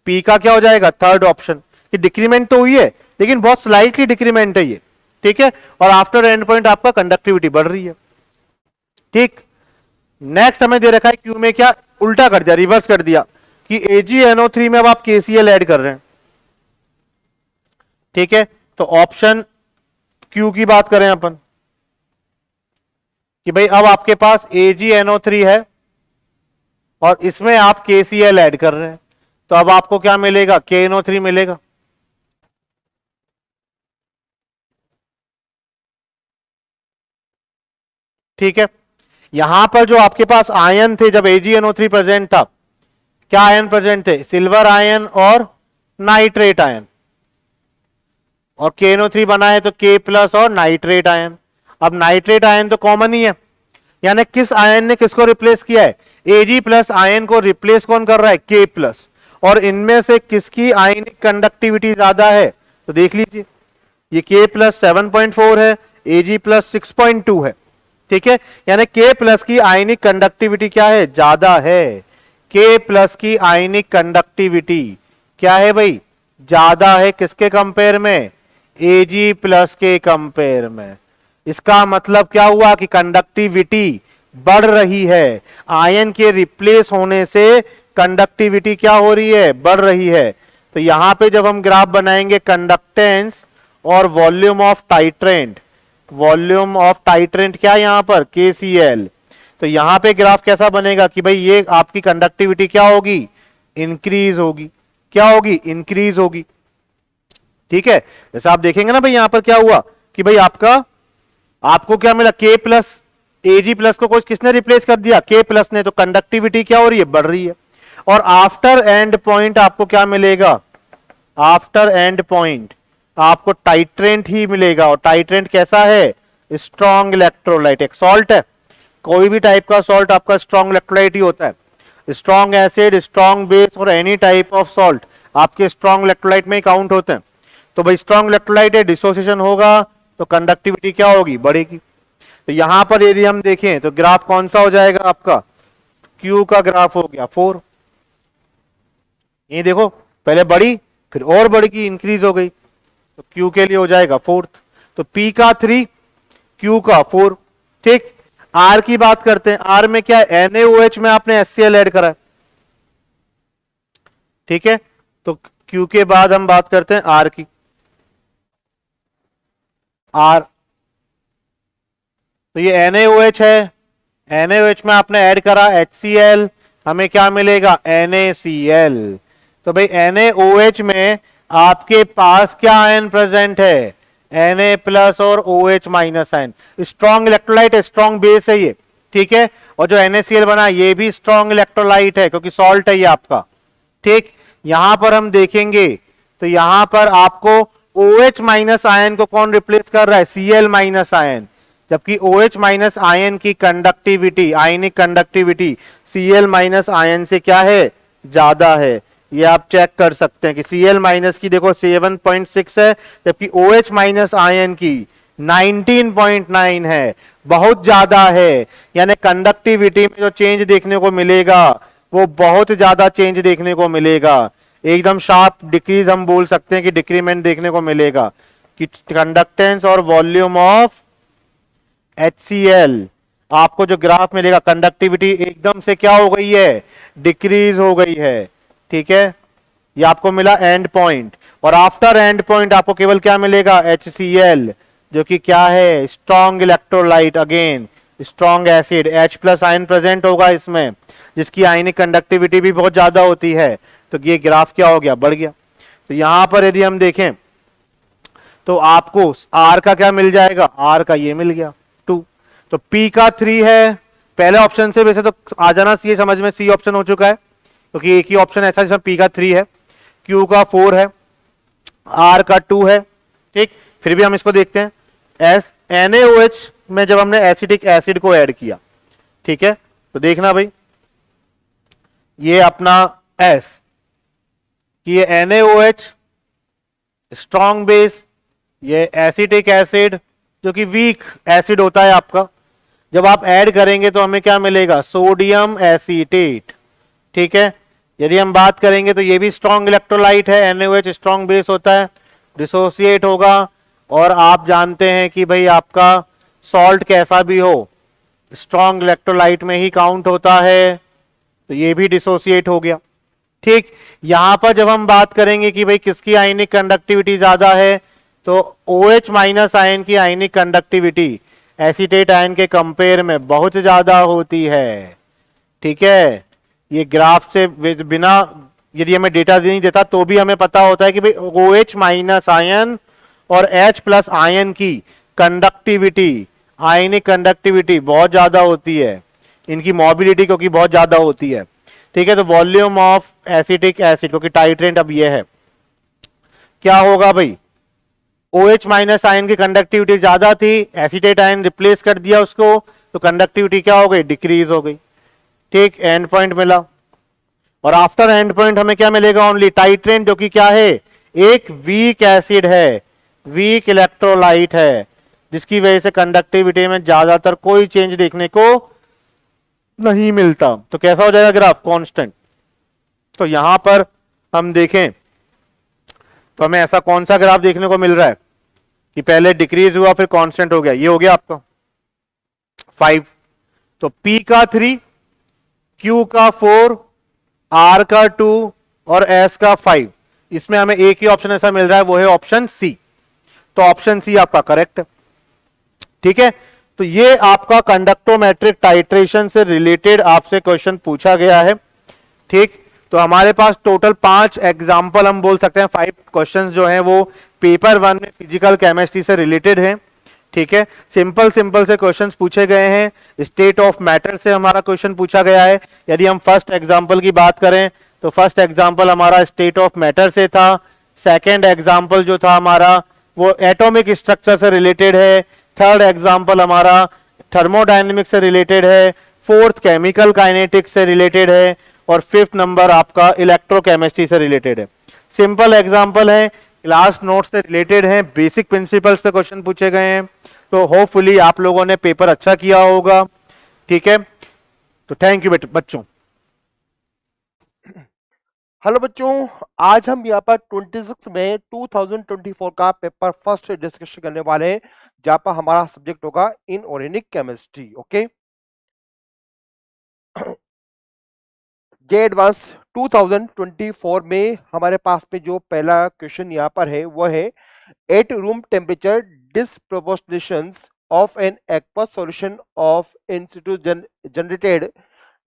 पी का क्या हो जाएगा, थर्ड ऑप्शन। कि डिक्रीमेंट तो हुई है लेकिन बहुत स्लाइटली डिक्रीमेंट है ये, ठीक है। और आफ्टर एंड पॉइंट आपका कंडक्टिविटी बढ़ रही है, ठीक। नेक्स्ट हमें दे रखा है क्यू में, क्या उल्टा कर दिया, रिवर्स कर दिया, कि AgNO3 में अब आप KCl ऐड कर रहे हैं, ठीक है। तो ऑप्शन क्यू की बात करें अपन, कि भाई अब आपके पास AgNO3 है और इसमें आप KCl ऐड कर रहे हैं, तो अब आपको क्या मिलेगा, KNO3 मिलेगा, ठीक है। यहां पर जो आपके पास आयन थे जब AgNO3 प्रेजेंट था, क्या आयन प्रेजेंट थे, सिल्वर आयन और नाइट्रेट आयन, और KNO3 बना है तो K प्लस और नाइट्रेट आयन। अब नाइट्रेट आयन तो कॉमन ही है, यानी किस आयन ने किसको रिप्लेस किया है, Ag प्लस आयन को रिप्लेस कौन कर रहा है, K प्लस। और इनमें से किसकी आयनिक कंडक्टिविटी ज्यादा है, तो देख लीजिए, ये K प्लस 7.4 है, Ag प्लस 6.2 है, ठीक है। यानी K प्लस की आयनिक कंडक्टिविटी क्या है, ज्यादा है। K प्लस की आयनिक कंडक्टिविटी क्या है भाई, ज्यादा है, किसके कंपेयर में, Ag प्लस के कंपेयर में। इसका मतलब क्या हुआ कि कंडक्टिविटी बढ़ रही है, आयन के रिप्लेस होने से कंडक्टिविटी क्या हो रही है, बढ़ रही है। तो यहां पे जब हम ग्राफ बनाएंगे कंडक्टेंस और volume of titrant, volume of titrant क्या है यहां पर, KCl, तो यहां पे ग्राफ कैसा बनेगा कि भाई ये आपकी कंडक्टिविटी क्या होगी, इंक्रीज होगी, क्या होगी, इंक्रीज होगी, ठीक है। जैसे आप देखेंगे ना भाई यहां पर क्या हुआ कि भाई आपको क्या मिला, K प्लस, Ag प्लस को कुछ किसने रिप्लेस कर दिया, K प्लस ने, तो कंडक्टिविटी क्या हो रही है, बढ़ रही है। और आफ्टर एंड पॉइंट आपको क्या मिलेगा, आफ्टर एंड पॉइंट आपको टाइट्रेंट ही मिलेगा। और टाइट्रेंट कैसा है, स्ट्रॉन्ग इलेक्ट्रोलाइट, एक सॉल्ट है, कोई भी टाइप का सॉल्ट आपका स्ट्रॉन्ग इलेक्ट्रोलाइट ही होता है। स्ट्रॉन्ग एसिड, स्ट्रॉन्ग बेस और एनी टाइप ऑफ सॉल्ट आपके स्ट्रॉन्ग इलेक्ट्रोलाइट में ही काउंट होते हैं। तो भाई स्ट्रॉन्ग इलेक्ट्रोलाइट है, डिसोसिएशन होगा तो कंडक्टिविटी क्या होगी, बढ़ेगी। तो यहां पर यदि हम देखें तो ग्राफ कौन सा हो जाएगा आपका, क्यू का ग्राफ हो गया 4। ये देखो पहले बढ़ी फिर और बढ़ी, इंक्रीज हो गई, तो क्यू के लिए हो जाएगा 4th। तो पी का 3, क्यू का 4, ठीक। आर की बात करते हैं, आर में क्या है, NaOH में आपने HCl ऐड करा है, ठीक है। तो क्यू के बाद हम बात करते हैं आर की, आर, तो ये NaOH है, NaOH में आपने ऐड करा HCl, हमें क्या मिलेगा, NaCl। तो भाई NaOH में आपके पास क्या आयन प्रेजेंट है, Na प्लस और OH minus ion. Strong electrolyte है, स्ट्रॉन्ग बेस है ये, ठीक है। और जो NaCl बना ये भी स्ट्रॉन्ग इलेक्ट्रोलाइट है क्योंकि सॉल्ट है ये आपका, ठीक। यहां पर हम देखेंगे तो यहां पर आपको OH माइनस आयन को कौन रिप्लेस कर रहा है, Cl माइनस आयन। जबकि OH माइनस आयन की कंडक्टिविटी, आयनिक कंडक्टिविटी Cl माइनस आयन से क्या है, ज्यादा है। ये आप चेक कर सकते हैं कि Cl माइनस की देखो 7.6 है, जबकि OH माइनस आयन की 19.9 है, बहुत ज्यादा है। यानी कंडक्टिविटी में जो चेंज देखने को मिलेगा वो बहुत ज्यादा चेंज देखने को मिलेगा, एकदम शार्प डिक्रीज हम बोल सकते हैं कि डिक्रीमेंट देखने को मिलेगा कि कंडक्टेंस और वॉल्यूम ऑफ HCl, आपको जो ग्राफ मिलेगा कंडक्टिविटी एकदम से क्या हो गई है, डिक्रीज हो गई है। ठीक है, ये आपको मिला एंड पॉइंट, और आफ्टर एंड पॉइंट आपको केवल क्या मिलेगा, HCl, जो कि क्या है, strong electrolyte, again strong acid, H plus ion present होगा इसमें, जिसकी आयनिक कंडक्टिविटी भी बहुत ज्यादा होती है। तो ये ग्राफ क्या हो गया, बढ़ गया। तो यहां पर यदि हम देखें तो आपको R का क्या मिल जाएगा, R का ये मिल गया 2, तो P का 3 है। पहले ऑप्शन से वैसे तो आ जाना चाहिए समझ में, C ऑप्शन हो चुका है क्योंकि एक ही ऑप्शन ऐसा जिसमें P का 3 है, Q का 4 है, R का 2 है। ठीक, फिर भी हम इसको देखते हैं। NaOH में जब हमने एसिटिक एसिड को ऐड किया, ठीक है, तो देखना भाई ये अपना S कि ये NaOH स्ट्रॉन्ग बेस, ये एसिटिक एसिड जो कि वीक एसिड होता है आपका, जब आप ऐड करेंगे तो हमें क्या मिलेगा, सोडियम एसीटेट। ठीक है, यदि हम बात करेंगे तो ये भी स्ट्रॉन्ग इलेक्ट्रोलाइट है, NaOH स्ट्रॉन्ग बेस होता है, डिसोसिएट होगा। और आप जानते हैं कि भाई आपका सॉल्ट कैसा भी हो स्ट्रॉन्ग इलेक्ट्रोलाइट में ही काउंट होता है, तो ये भी डिसोसिएट हो गया। ठीक, यहां पर जब हम बात करेंगे कि भाई किसकी आयनिक कंडक्टिविटी ज्यादा है, तो OH माइनस आयन की आयनिक कंडक्टिविटी एसीटेट आयन के कंपेयर में बहुत ज्यादा होती है। ठीक है, ये ग्राफ से बिना यदि हमें डेटा नहीं देता तो भी हमें पता होता है कि भाई OH माइनस आयन और H प्लस आयन की कंडक्टिविटी, आयनिक कंडक्टिविटी बहुत ज्यादा होती है, इनकी मोबिलिटी क्योंकि बहुत ज्यादा होती है। ठीक है, तो वॉल्यूम ऑफ एसिटिक एसिड क्योंकि टाइट्रेंट अब ये है, क्या होगा भाई, OH माइनस आयन की कंडक्टिविटी ज्यादा थी, एसिटेट आयन रिप्लेस कर दिया उसको, तो कंडक्टिविटी क्या हो गई, डिक्रीज हो गई। ठीक, एंड पॉइंट मिला, और आफ्टर एंड पॉइंट हमें क्या मिलेगा, ओनली टाइट्रेंट जो कि क्या है, एक वीक एसिड है, वीक इलेक्ट्रोलाइट है, जिसकी वजह से कंडक्टिविटी में ज्यादातर कोई चेंज देखने को नहीं मिलता। तो कैसा हो जाएगा ग्राफ, कांस्टेंट। तो यहां पर हम देखें तो हमें ऐसा कौन सा ग्राफ देखने को मिल रहा है कि पहले डिक्रीज हुआ फिर कांस्टेंट हो गया, ये हो गया आपका 5, तो P का 3, Q का 4, R का 2 और S का 5, इसमें हमें एक ही ऑप्शन ऐसा मिल रहा है, वो है ऑप्शन सी। तो ऑप्शन सी आपका करेक्ट है। ठीक है, तो ये आपका कंडक्टोमेट्रिक टाइट्रेशन से रिलेटेड आपसे क्वेश्चन पूछा गया है। ठीक, तो हमारे पास टोटल 5 एग्जाम्पल हम बोल सकते हैं, 5 क्वेश्चंस जो हैं वो पेपर 1 में फिजिकल केमिस्ट्री से रिलेटेड हैं। ठीक है, सिंपल सिंपल से क्वेश्चंस पूछे गए हैं। स्टेट ऑफ मैटर से हमारा क्वेश्चन पूछा गया है। यदि हम फर्स्ट एग्जाम्पल की बात करें तो फर्स्ट एग्जाम्पल हमारा स्टेट ऑफ मैटर से था। सेकेंड एग्जाम्पल जो था हमारा वो एटॉमिक स्ट्रक्चर से रिलेटेड है। थर्ड एग्जाम्पल हमारा थर्मोडायनेमिक्स से रिलेटेड है। फोर्थ केमिकल काइनेटिक्स से रिलेटेड है, और फिफ्थ नंबर आपका इलेक्ट्रोकेमिस्ट्री से रिलेटेड है। सिंपल एग्जांपल है, क्लास नोट्स से रिलेटेड हैं, बेसिक प्रिंसिपल्स पे क्वेश्चन पूछे गए हैं। तो होपफुली आप लोगों ने पेपर अच्छा किया होगा। ठीक है, तो थैंक यू बच्चों। हेलो बच्चों, आज हम यहाँ पर 26 मई 2024 का पेपर फर्स्ट डिस्कशन करने वाले हैं, जहाँ पर हमारा सब्जेक्ट होगा इनऑर्गेनिक केमिस्ट्री। ओके, जे एडवांस 2024 में हमारे पास में जो पहला क्वेश्चन यहाँ पर है वो है, at room temperature disproportionations of an aqueous solution of in situ generated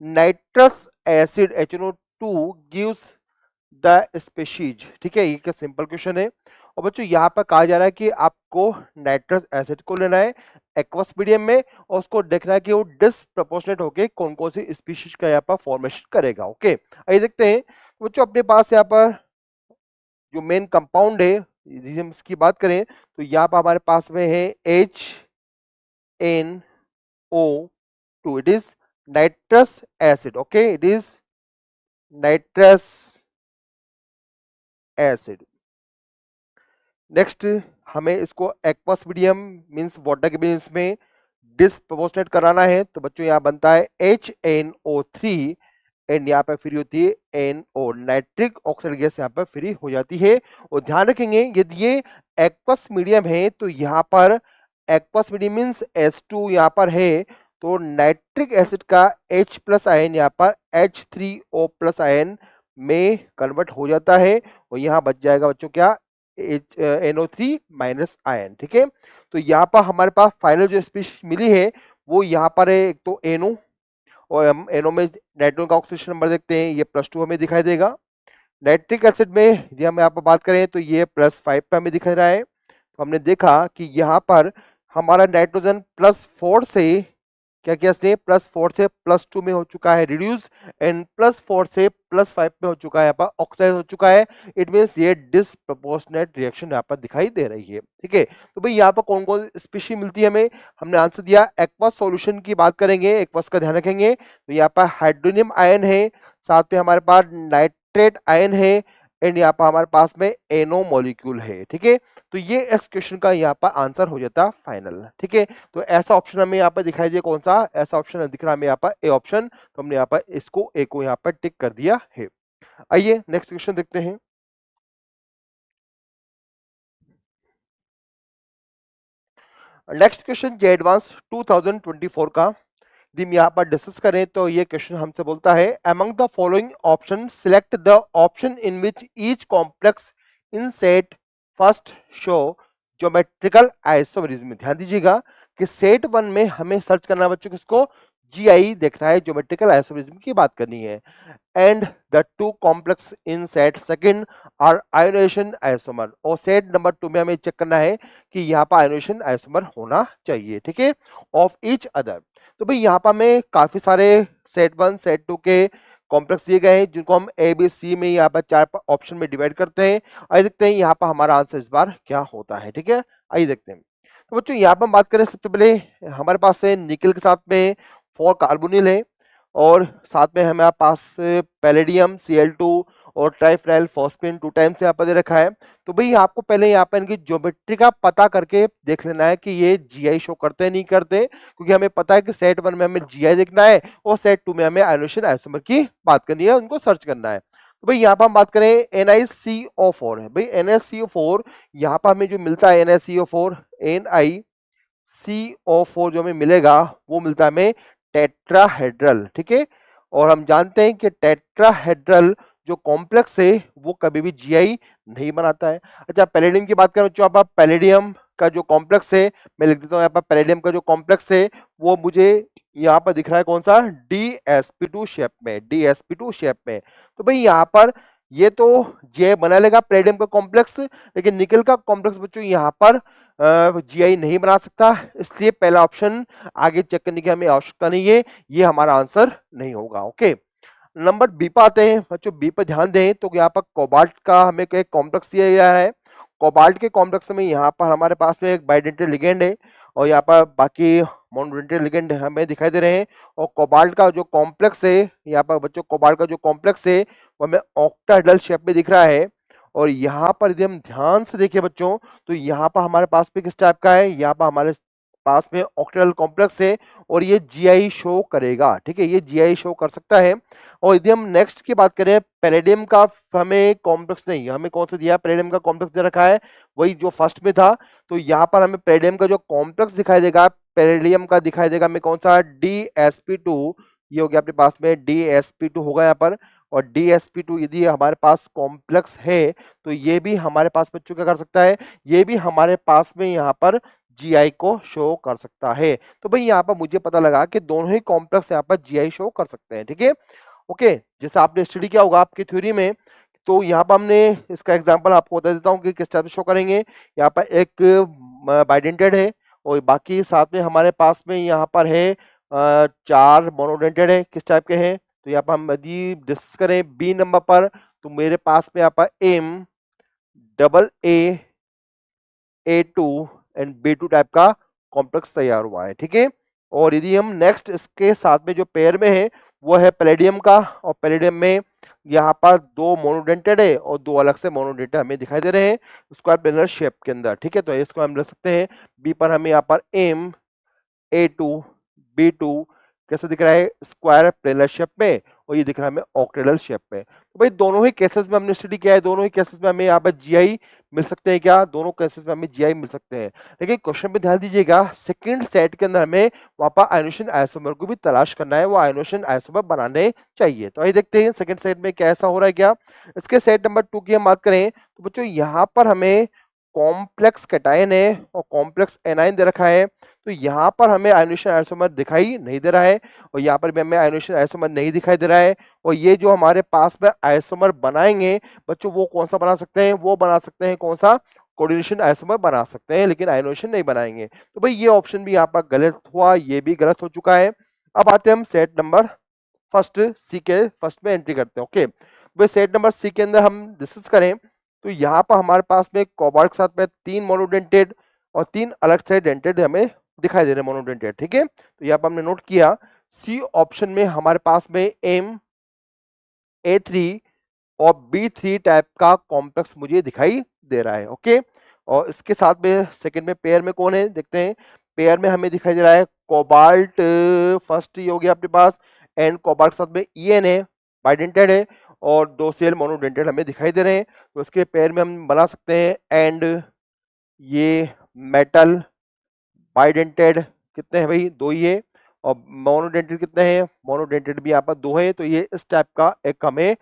nitrous acid HNO2 gives the species. ठीक है, ये क्या सिंपल क्वेश्चन है। और बच्चों यहाँ पर कहा जा रहा है कि आपको नाइट्रस एसिड को लेना है एक्वस मीडियम में, और उसको देखना है कि वो डिसप्रपोर्शनेट होके कौन कौन सी स्पीशीज का यहाँ पर फॉर्मेशन करेगा। ओके, आइए देखते हैं बच्चों, अपने पास यहाँ पर जो मेन कंपाउंड है, यदि हम इसकी बात करें तो यहाँ पर हमारे पास में है NO2. It is nitrous acid. Okay, it is nitrous acid. Next हमें इसको एक्वस मीडियम मीन्स वाटर के मीन्स में डिसप्रोपोर्शनेट कराना है, तो बच्चों यहाँ बनता है HNO3 एंड यहाँ पर फ्री होती है NO, नाइट्रिक ऑक्साइड गैस यहाँ पर फ्री हो जाती है। और ध्यान रखेंगे यदि ये एक्वस मीडियम है तो यहाँ पर एक्वस मीडियम मीन्स H2 यहाँ पर है, तो नाइट्रिक एसिड का H प्लस आयन यहाँ पर H3O प्लस आयन में कन्वर्ट हो जाता है और यहाँ बच जाएगा बच्चों क्या NO3 माइनस आयन। ठीक है, तो यहाँ पर हमारे पास फाइनल जो स्पीशीज मिली है वो यहाँ पर है एक तो NO, और हम NO में नाइट्रोजन का ऑक्सीडेशन नंबर देखते हैं, ये +2 हमें दिखाई देगा। नाइट्रिक एसिड में यदि हम यहाँ पर बात करें तो ये +5 पे हमें दिखाई रहा है। तो हमने देखा कि यहाँ पर हमारा नाइट्रोजन +4 से क्या किया इसने, +4 से +2 में हो चुका है रिड्यूस एंड +4 से +5 में हो चुका है, यहाँ पर ऑक्साइड हो चुका है। इट मीन्स ये डिसप्रोपोर्शनेट रिएक्शन यहाँ पर दिखाई दे रही है। ठीक है, तो भाई यहाँ पर कौन कौन स्पीशीज मिलती है हमें, हमने आंसर दिया एक्वस सॉल्यूशन की बात करेंगे, एक्वस का ध्यान रखेंगे। तो यहाँ पर हाइड्रोनियम आयन है, साथ में हमारे पास नाइट्रेट आयन है एंड यहाँ पर हमारे पास में NO मॉलिक्यूल है। ठीक है, तो ये इस क्वेश्चन का यहाँ पर आंसर हो जाता फाइनल। ठीक है, तो ऐसा ऑप्शन हमें यहाँ पर दिखाई दिया, कौन सा ऐसा ऑप्शन दिख रहा है हमें यहाँ पर, ए ऑप्शन। तो हमने यहाँ पर इसको ए को यहाँ पर टिक कर दिया है। आइए नेक्स्ट क्वेश्चन देखते हैं। नेक्स्ट क्वेश्चन जे एडवांस 2024 का यदि हम यहाँ पर डिस्कस करें तो ये क्वेश्चन हमसे बोलता है among the following option select the option in which each complex in set first show geometrical isomerism. ध्यान दीजिएगा कि सेट 1 में हमें सर्च करना है बच्चों किसको, GI देखना है, ज्योमेट्रिकल आइसोमेरिज्म की बात करनी है। And the two complex in set second are ionisation isomer, और सेट नंबर 2 में हमें चेक करना है कि यहाँ पर आयोनाइजेशन आइसोमर होना चाहिए। ठीक है, ऑफ ईच अदर। तो भाई यहाँ पर हमें काफी सारे सेट 1 सेट 2 के कॉम्प्लेक्स दिए गए हैं जिनको हम ABC में यहाँ पर 4 ऑप्शन में डिवाइड करते हैं। आइए देखते हैं यहाँ पर हमारा आंसर इस बार क्या होता है। ठीक है, आइए देखते हैं। तो बच्चों यहाँ पर हम बात करें, सबसे पहले हमारे पास है निकल के साथ में 4 कार्बोनिल है और साथ में हमारे पास पैलेडियम Cl2 और ट्राइफेनाइल फॉस्फेन 2 टाइम्स यहाँ पर दे रखा है। तो भाई आपको पहले यहाँ पर इनकी ज्योमेट्री का पता करके देख लेना है कि ये GI शो करते हैं नहीं करते, क्योंकि हमें पता है कि सेट 1 में हमें GI देखना है और सेट 2 में हमें आयोनाइजेशन आइसोमर की बात करनी है, उनको सर्च करना है। तो भाई यहाँ पर हम बात करें NiCO4 है, भाई NiCO4 यहाँ पर हमें जो मिलता है NiCO4 NiCO4 जो हमें मिलेगा वो मिलता है हमें टेट्राहेड्रल। ठीक है, और हम जानते हैं कि टेट्राहेड्रल जो कॉम्प्लेक्स है वो कभी भी GI नहीं बनाता है। अच्छा, पैलेडियम की बात करें बच्चों, आप पैलेडियम का जो कॉम्प्लेक्स है, मैं लिख देता हूँ यहाँ पर, पैलेडियम का जो कॉम्प्लेक्स है वो मुझे यहाँ पर दिख रहा है कौन सा, DsP2 शेप में, DsP2 शेप में। तो भाई यहाँ पर ये तो GI बना लेगा पैलेडियम का कॉम्प्लेक्स, लेकिन निकल का कॉम्प्लेक्स बच्चों यहाँ पर GI नहीं बना सकता, इसलिए पहला ऑप्शन आगे चेक करने की हमें आवश्यकता नहीं है, ये हमारा आंसर नहीं होगा। ओके, नंबर बी पर आते हैं बच्चों। बी पर ध्यान दें तो यहाँ पर कोबाल्ट का हमें एक कॉम्प्लेक्स दिया गया है। कोबाल्ट के कॉम्प्लेक्स में यहाँ पर हमारे पास में एक बाइडेंटल लिगेंड है और यहाँ पर बाकी मोनोडेंटल लिगेंड हमें दिखाई दे रहे हैं। और कोबाल्ट का जो कॉम्प्लेक्स है यहाँ पर बच्चों, कोबाल्ट का जो कॉम्प्लेक्स है वो हमें ऑक्टाहेड्रल शेप में दिख रहा है। और यहाँ पर यदि हम ध्यान से देखिए बच्चों तो यहाँ पर हमारे पास में किस टाइप का है, यहाँ पर हमारे पास में ऑक्टाहेड्रल कॉम्प्लेक्स है और ये GI शो करेगा। ठीक है, ये GI शो कर सकता है। और यदि हम नेक्स्ट की बात करें, पैलेडियम का हमें कॉम्प्लेक्स नहीं, हमें कौन सा दिया, पैलेडियम का कॉम्प्लेक्स दे रखा है वही जो फर्स्ट में था। तो यहाँ पर हमें पैलेडियम का जो कॉम्प्लेक्स दिखाई देगा, पैलेडियम का दिखाई देगा हमें कौन सा, DsP2, ये हो गया अपने पास में DsP2 होगा यहाँ पर। और DsP2 यदि हमारे पास कॉम्प्लेक्स है तो ये भी हमारे पास बच्चों क्या कर सकता है, ये भी हमारे पास में यहाँ पर GI को शो कर सकता है। तो भाई यहाँ पर मुझे पता लगा कि दोनों ही कॉम्प्लेक्स यहाँ पर GI शो कर सकते हैं। ठीक है, ओके, जैसे आपने स्टडी किया होगा आपकी थ्योरी में, तो यहाँ पर हमने इसका एग्जांपल आपको बता देता हूँ कि किस टाइप से शो करेंगे। यहाँ पर एक बाइडेंटेड है और बाकी साथ में हमारे पास में यहाँ पर है 4 मोनोडेंटेड है, किस टाइप के हैं। तो यहाँ पर हम यदि डिस्कस करें बी नंबर पर, तो मेरे पास में यहाँ पर M AA A2 and B2 type का कॉम्प्लेक्स तैयार हुआ है, ठीक है। और यदि हम नेक्स्ट इसके साथ में जो पेयर में है वो है पैलेडियम का, और पैलेडियम में यहाँ पर दो मोनोडेंटेड है और दो अलग से मोनोडेंटेड हमें दिखाई दे रहे हैं स्क्वायर प्लेनर शेप के अंदर, ठीक है। तो इसको हम लिख सकते हैं बी पर हमें यहाँ पर एम A2 B2 कैसे दिख रहा है, स्क्वायर प्लेनर शेप में, और ये दिख रहा है हमें ऑक्टेडल शेप में। तो भाई दोनों ही केसेस में हमने स्टडी किया है, दोनों ही केसेस में हमें यहाँ पर जीआई मिल सकते हैं क्या, दोनों केसेस में हमें जीआई मिल सकते हैं। लेकिन क्वेश्चन पे ध्यान दीजिएगा, सेकंड सेट के अंदर हमें वहां पर आयोनेशन आइसोमर को भी तलाश करना है, वो आयोनेशन आइसोमर बनाने चाहिए। तो आइए देखते हैं सेकंड सेट में क्या ऐसा हो रहा है क्या। इसके सेट नंबर 2 की हम बात करें तो बच्चों यहाँ पर हमें कॉम्प्लेक्स कैटायन है और कॉम्प्लेक्स एनायन दे रखा है। तो यहाँ पर हमें आयोनेशन आइसोमर दिखाई नहीं दे रहा है, और यहाँ पर भी हमें आयोनेशन आइसोमर नहीं दिखाई दे रहा है। और ये जो हमारे पास में आइसोमर बनाएंगे बच्चों, वो कौन सा बना सकते हैं, वो बना सकते हैं कौन सा, कोऑर्डिनेशन आइसोमर बना सकते हैं, लेकिन आयोनेशन नहीं बनाएंगे। तो भाई ये ऑप्शन भी यहाँ पर गलत हुआ, ये भी गलत हो चुका है। अब आते हैं हम सेट नंबर फर्स्ट सी के फर्स्ट में एंट्री करते हैं। ओके, भाई सेट नंबर सी के अंदर हम डिस्कस करें तो यहाँ पर हमारे पास में कोबाल्ट के साथ में 3 मोनोडेंटेड और 3 अलग से डेंटेड हमें दिखाई दे रहे हैं मोनोडेंटेड, ठीक है। तो यहाँ पर हमने नोट किया सी ऑप्शन में हमारे पास में एम A3 और B3 टाइप का कॉम्प्लेक्स मुझे दिखाई दे रहा है। ओके, और इसके साथ में सेकंड में पेयर में कौन है देखते हैं। पेयर में हमें दिखाई दे रहा है कोबाल्ट, फर्स्ट ही हो गया अपने पास, एंड कोबाल्ट के साथ में EN है, बाइडेंटेड है, और 2 सेल मोनोडेंटेड हमें दिखाई दे रहे हैं। तो इसके पेयर में हम बना सकते हैं एंड ये मेटल बाइडेंटेड कितने हैं भाई, 2 ही है, और मोनोडेंटेड कितने हैं, मोनोडेंटेड भी यहाँ पर 2 है। तो ये इस टाइप का एक हमें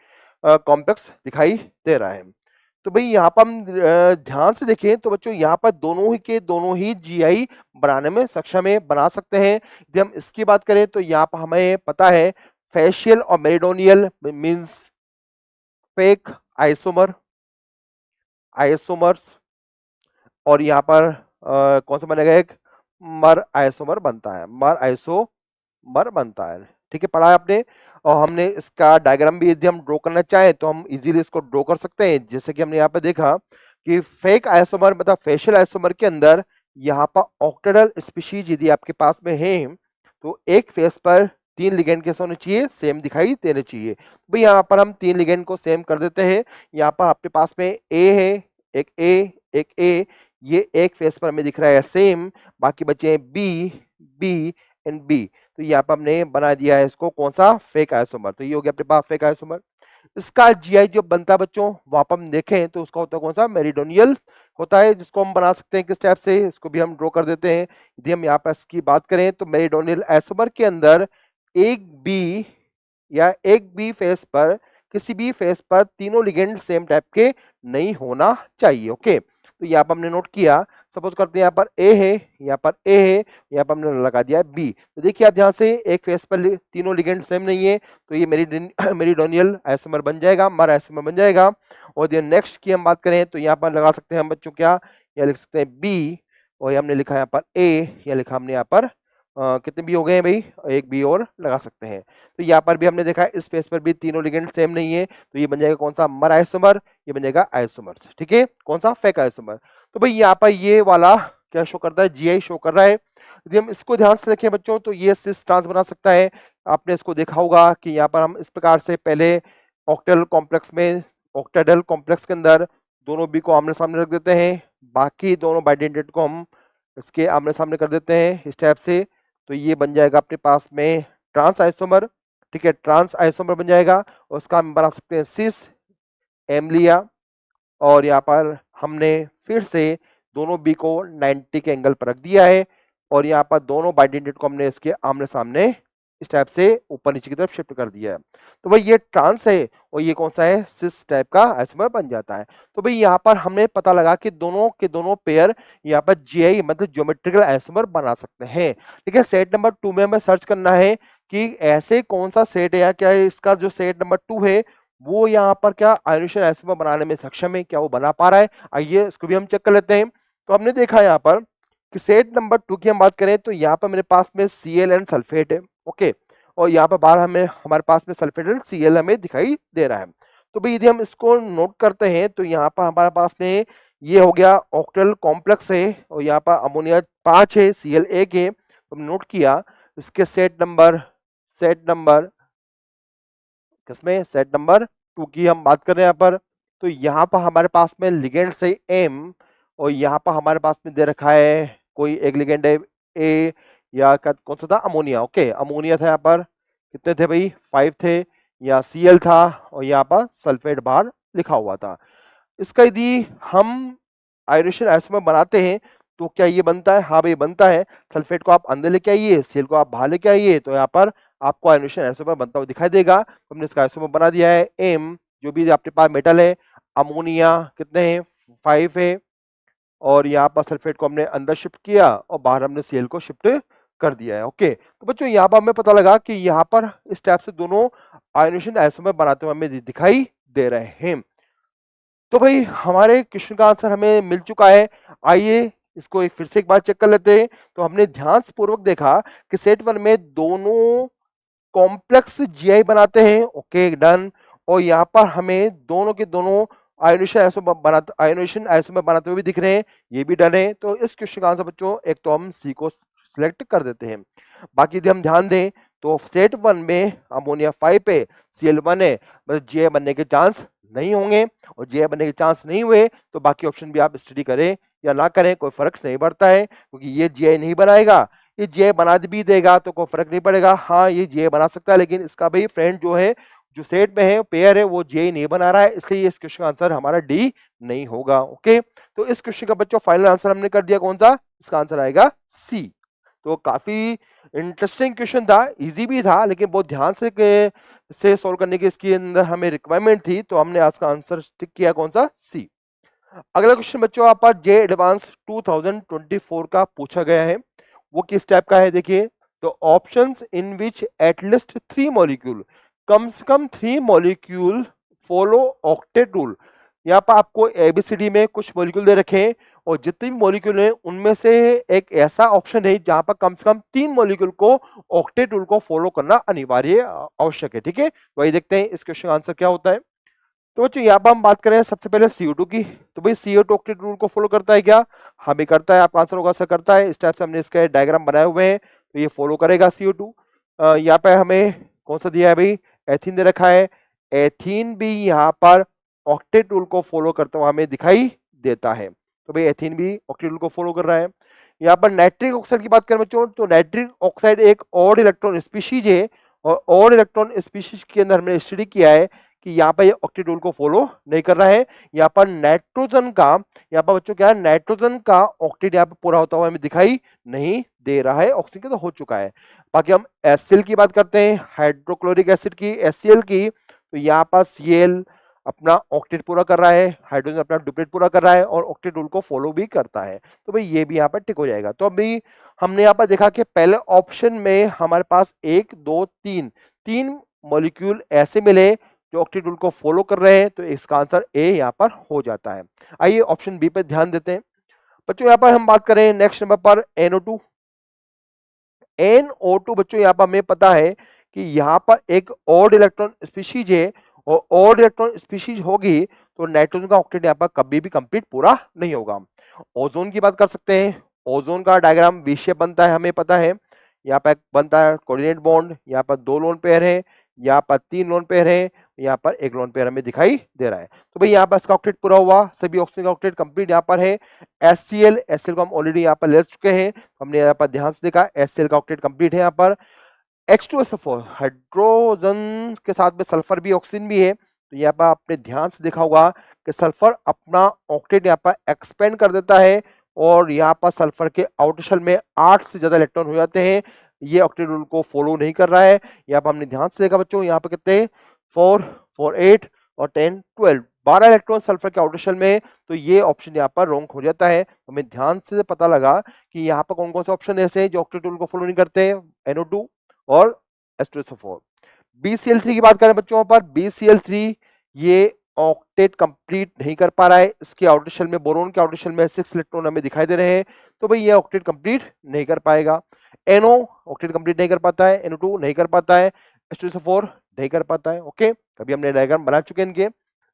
कॉम्प्लेक्स दिखाई दे रहा है। तो भाई यहाँ पर हम ध्यान से देखें तो बच्चों यहाँ पर दोनों ही के दोनों ही जीआई बनाने में सक्षम है, बना सकते हैं। यदि हम इसकी बात करें तो यहाँ पर हमें पता है फेशियल और meridional means fake isomer, isomers, और यहाँ पर कौन सा बनेगा, एक मर आइसोमर बनता है, मर आइसोमर बनता है, ठीक है, पढ़ा है आपने। और हमने इसका डायग्राम भी यदि हम ड्रॉ करना चाहें तो हम इजीली इसको ड्रॉ कर सकते हैं। जैसे कि हमने यहाँ पे देखा कि फेक आइसोमर मतलब फेशियल आइसोमर के अंदर यहाँ पर ऑक्टेडल स्पीशीज यदि आपके पास में है तो एक फेस पर 3 लिगेंड कैसे होने चाहिए, सेम दिखाई देने चाहिए। भाई यहाँ पर हम 3 लिगेंड को सेम कर देते हैं। यहाँ पर आपके पास में ए है, एक ए, एक ए, ये एक फेस पर हमें दिख रहा है सेम, बाकी बचे हैं बी, बी एंड बी। तो यहाँ पर हमने बना दिया है इसको कौन सा, फेक आइसोमर। तो ये हो गया अपने पास फेक आइसोमर। इसका जीआई जो बनता है बच्चों वहां पर हम देखें तो उसका होता है कौन सा, मेरिडोनियल होता है, जिसको हम बना सकते हैं किस टाइप से, इसको भी हम ड्रॉ कर देते हैं। यदि हम यहाँ पर इसकी बात करें तो मेरिडोनियल आइसोमर के अंदर एक बी या एक बी फेस पर, किसी भी फेस पर तीनों लिगेंड सेम टाइप के नहीं होना चाहिए। ओके, तो यहाँ पर हमने नोट किया, सपोज करते हैं यहाँ पर ए है, यहाँ पर ए है, यहाँ पर हमने लगा दिया है बी। तो देखिए आप ध्यान से, एक फेस पर तीनों लिगेंड सेम नहीं है, तो ये मेरिडोनियल आइसोमर बन जाएगा, मर आइसोमर बन जाएगा। और ये नेक्स्ट की हम बात करें तो यहाँ पर लगा सकते हैं हम बच्चों क्या, यहाँ लिख सकते हैं बी, और हमने लिखा यहाँ पर ए, या लिखा हमने यहाँ पर कितने बी हो गए हैं भाई, एक बी और लगा सकते हैं। तो यहाँ पर भी हमने देखा है इस फेस पर भी तीनों लिगेंड सेम नहीं है, तो ये बन जाएगा कौन सा, मर आइसोमर, ये बन जाएगा आइसोमर्स, ठीक है, कौन सा, फेक आइसोमर। तो भाई यहाँ पर ये वाला क्या शो करता है, जीआई शो कर रहा है। यदि हम इसको ध्यान से देखें बच्चों तो ये सिस ट्रांस बना सकता है। आपने इसको देखा होगा कि यहाँ पर हम इस प्रकार से पहले ऑक्टेडल कॉम्प्लेक्स में, ऑक्टेडल कॉम्प्लेक्स के अंदर दोनों बी को आमने सामने रख देते हैं, बाकी दोनों बाइडेंटेड को हम इसके आमने सामने कर देते हैं इस टाइप से। तो ये बन जाएगा अपने पास में ट्रांस आइसोमर, ठीक है, ट्रांस आइसोमर बन जाएगा। उसका हम बना सकते हैं सिस एम लिया, और यहाँ पर हमने फिर से दोनों बी को 90 के एंगल पर रख दिया है, और यहाँ पर दोनों बाइडेंटेड को हमने इसके आमने सामने इस टाइप से ऊपर नीचे की तरफ शिफ्ट कर दिया है। तो भाई ये ट्रांस है और ये कौन सा है, सिस टाइप का आइसोमर बन जाता है। तो भाई यहाँ पर हमने पता लगा कि दोनों के दोनों पेयर यहाँ पर जीआई मतलब ज्योमेट्रिकल आइसोमर बना सकते हैं। ठीक है, सेट नंबर 2 में हमें सर्च करना है कि ऐसे कौन सा सेट है, या क्या इसका जो सेट नंबर 2 है वो यहाँ पर क्या आयोनेशन आइसोमर बनाने में सक्षम है, क्या वो बना पा रहा है। आइए इसको भी हम चेक कर लेते हैं। तो हमने देखा यहाँ पर कि सेट नंबर 2 की हम बात करें तो यहाँ पर मेरे पास में Cl एंड सल्फेट है, ओके, और यहाँ पर बाहर हमारे पास में सल्फेट एंड Cl हमें दिखाई दे रहा है। तो भाई यदि हम इसको नोट करते हैं तो यहाँ पर हमारे पास में ये हो गया ऑक्टेल कॉम्प्लेक्स है और यहाँ पर अमोनिया 5 है, Cl 1 है। तो हमने नोट किया इसके सेट नंबर किसमें, सेट नंबर 2 की हम बात कर रहे हैं यहाँ पर। तो यहाँ पर हमारे पास में लिगेंड से एम और यहाँ पर हमारे पास में दे रखा है कोई एक लिगेंड है ए, या कौन सा था, अमोनिया। ओके, अमोनिया था यहाँ पर, कितने थे भाई, 5 थे। यहाँ Cl था और यहाँ पर सल्फेट बाहर लिखा हुआ था। इसका यदि हम आयोनेशन आइसोमर बनाते हैं तो क्या ये बनता है, हाँ भाई बनता है। सल्फेट को आप अंदर लेके आइए, Cl को आप बाहर लेके आइए, तो यहाँ पर आपको आयोनेशन आइसोमर बनता हुआ दिखाई देगा। तो हमने इसका आइसोमर बना दिया है एम, जो भी आपके पास मेटल है, अमोनिया कितने हैं, 5 है, और यहाँ पर सल्फेट को हमने अंदर शिफ्ट किया और बाहर हमने Cl को शिफ्ट कर दिया है। ओके, तो बच्चों यहाँ पर हमें पता लगा कि यहाँ पर इस टाइप से दोनों आयोनेशन आइसोमर बनाते हुए हमें दिखाई दे रहे हैं। तो भाई हमारे क्वेश्चन का आंसर हमें मिल चुका है। आइए इसको फिर से एक बार चेक कर लेते हैं। तो हमने ध्यान पूर्वक देखा कि सेट 1 में दोनों कॉम्प्लेक्स जीआई बनाते हैं, ओके डन। और यहाँ पर हमें दोनों के दोनों आयोनेशन आइसोमर बनाते हुए भी दिख रहे हैं, ये भी डन है। तो इस क्वेश्चन का आंसर बच्चों एक तो हम सी को सिलेक्ट कर देते हैं। बाकी यदि हम ध्यान दें तो सेट 1 में अमोनिया 5 पे Cl 1 है, मतलब जीआई बनने के चांस नहीं होंगे, और जीआई बनने के चांस नहीं हुए तो बाकी ऑप्शन भी आप स्टडी करें या ना करें कोई फर्क नहीं पड़ता है, क्योंकि ये जीआई नहीं बनाएगा, ये जीआई बना भी देगा तो कोई फर्क नहीं पड़ेगा। हाँ ये जीआई बना सकता है, लेकिन इसका भाई फ्रेंड जो है, जो सेट में है, पेयर है, वो जीआई नहीं बना रहा है, इसलिए इस क्वेश्चन का आंसर हमारा डी नहीं होगा। ओके, तो इस क्वेश्चन का बच्चों फाइनल आंसर हमने कर दिया, कौन सा, इसका आंसर आएगा सी। तो काफी इंटरेस्टिंग क्वेश्चन था, इजी भी था, लेकिन बहुत ध्यान से सॉल्व करने की इसके अंदर हमें रिक्वायरमेंट थी, तो हमने आज का आंसर टिक किया कौन सा, सी। अगला क्वेश्चन बच्चों आप पास जे एडवांस 2024 का पूछा गया है, वो किस टाइप का है देखिए। तो options in which at least 3 molecule, कम से कम 3 मॉलिक्यूल फॉलो ऑक्टेट रूल। यहाँ पर आपको एबीसीडी में कुछ मॉलिक्यूल दे रखे हैं, और जितने भी मॉलिक्यूल हैं उनमें से एक ऐसा ऑप्शन है जहां पर कम से कम 3 मॉलिक्यूल को ऑक्टेट रूल को फॉलो करना अनिवार्य आवश्यक है। ठीक है, वही देखते हैं इस क्वेश्चन का आंसर क्या होता है। तो बच्चों यहाँ पर हम बात करें सबसे पहले CO2 की। तो भाई CO2 ऑक्टेट रूल को फॉलो करता है क्या, हाँ भी करता है, आपका आंसर होगा सर करता है। इस टाइप से हमने इसके डायग्राम बनाए हुए हैं, तो ये फॉलो करेगा CO2। यहाँ पे हमें कौन सा दिया है भाई, एथीन दे रखा है, एथीन भी यहाँ पर ऑक्टेट रूल को फॉलो करता हुआ हमें दिखाई देता है। तो भाई एथीन भी ऑक्टेट रूल को फॉलो कर रहा है। यहाँ पर नाइट्रिक ऑक्साइड की बात करें बच्चों, तो नाइट्रिक ऑक्साइड एक ऑड इलेक्ट्रॉन स्पीशीज है, और ऑड इलेक्ट्रॉन स्पीशीज के अंदर हमने स्टडी किया है कि यहाँ पर ये ऑक्टेट रूल को फॉलो नहीं कर रहा है। यहाँ पर नाइट्रोजन का, यहाँ पर बच्चों क्या है, नाइट्रोजन का ऑक्टेट यहाँ पर पूरा होता हुआ हमें दिखाई नहीं दे रहा है, ऑक्सीजन का तो हो चुका है। बाकी हम HCl की बात करते हैं, हाइड्रोक्लोरिक एसिड की, HCl की। तो यहाँ पर Cl अपना ऑक्टेट पूरा कर रहा है, हाइड्रोजन अपना डुप्लेट पूरा कर रहा है, और ऑक्टेट रूल को फॉलो भी करता है। तो भाई ये भी यहाँ पर टिक हो जाएगा। तो अभी हमने यहाँ पर देखा कि पहले ऑप्शन में हमारे पास 1 2 3 मॉलिक्यूल ऐसे मिले जो ऑक्टेट रूल को फॉलो कर रहे हैं, तो इसका आंसर ए यहाँ पर हो जाता है। आइए ऑप्शन बी पे ध्यान देते हैं बच्चों। यहाँ पर हम बात करें नेक्स्ट नंबर पर NO2। NO2 बच्चों यहाँ पर हमें पता है कि यहाँ पर एक ऑड इलेक्ट्रॉन स्पीशीज है, और ऑड इलेक्ट्रॉन स्पीशीज होगी तो नाइट्रोजन का ऑक्टेट यहाँ पर कभी भी कंप्लीट पूरा नहीं होगा। ओजोन की बात कर सकते हैं, ओजोन का डायग्राम वी शेप बनता है, हमें पता है। यहाँ पर बनता है कोऑर्डिनेट बॉन्ड, यहाँ पर 2 लोन पेयर है, यहाँ पर 3 लोन पेयर है, यहाँ पर 1 लोन पेयर हमें दिखाई दे रहा है। तो भाई यहाँ पर इसका ऑक्टेट पूरा हुआ, सभी ऑक्सीजन का ऑक्टेट कंप्लीट यहाँ पर है। HCl को हम ऑलरेडी यहाँ पर ले चुके हैं, हमने यहाँ पर ध्यान से देखा HCl का ऑक्टेट कंप्लीट है यहाँ पर। H2SO4 हाइड्रोजन के साथ में सल्फर भी ऑक्सीजन भी है, तो यहाँ पर आपने ध्यान से देखा होगा कि सल्फर अपना ऑक्टेट यहाँ पर एक्सपेंड कर देता है, और यहाँ पर सल्फर के आउटर शेल में 8 से ज्यादा इलेक्ट्रॉन हो जाते हैं। ये ऑक्टेट रूल को फॉलो नहीं कर रहा है। यहाँ पर हमने ध्यान से देखा बच्चों, यहाँ पर कितने 4 4 8 और 10 12 इलेक्ट्रॉन सल्फर के आउटर शेल में, तो ये ऑप्शन यहाँ पर रॉन्ग हो जाता है। हमें ध्यान से पता लगा कि यहाँ पर कौन कौन से ऑप्शन ऐसे हैं जो ऑक्टेट रूल को फॉलो नहीं करते, NO2 और H2SO4। BCl3 की बात करें बच्चों पर, BCl3 ये ऑक्टेट कंप्लीट नहीं कर पा रहा है, इसके आउटर शेल में, बोरोन के आउटर शेल में 6 इलेक्ट्रॉन हमें दिखाई दे रहे हैं, तो भाई ये ऑक्टेट कंप्लीट नहीं कर पाएगा। NO ऑक्टेट कंप्लीट नहीं कर पाता है, NO2 नहीं कर पाता है, H2SO4 नहीं कर पाता है। ओके, अभी हमने डायग्राम बना चुके हैं इनके।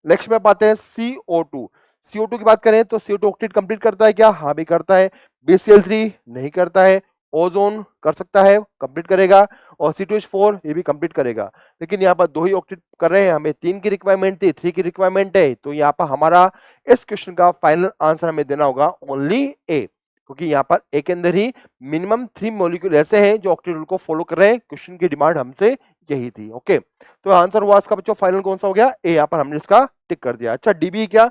नेक्स्ट में पाते हैं CO2। CO2 की बात करें तो CO2 ऑक्टेट कंप्लीट करता है क्या? हाँ भी करता है। BCl3 नहीं करता है। ओजोन कर सकता है, कंप्लीट करेगा, और C2H4 ये भी कंप्लीट करेगा। लेकिन यहाँ पर 2 ही ऑक्टेट कर रहे हैं, हमें 3 की रिक्वायरमेंट थी, 3 की रिक्वायरमेंट है, तो यहाँ पर हमारा इस क्वेश्चन का फाइनल आंसर हमें देना होगा ओनली ए, क्योंकि यहाँ पर ए के अंदर ही मिनिमम 3 मॉलिक्यूल ऐसे हैं जो ऑक्टेट रूल को फॉलो कर रहे हैं। क्वेश्चन की डिमांड हमसे यही थी। ओके, तो आंसर हुआ इसका बच्चों फाइनल कौन सा हो गया? ए, यहाँ पर हमने इसका टिक कर दिया। अच्छा, डीबी क्या?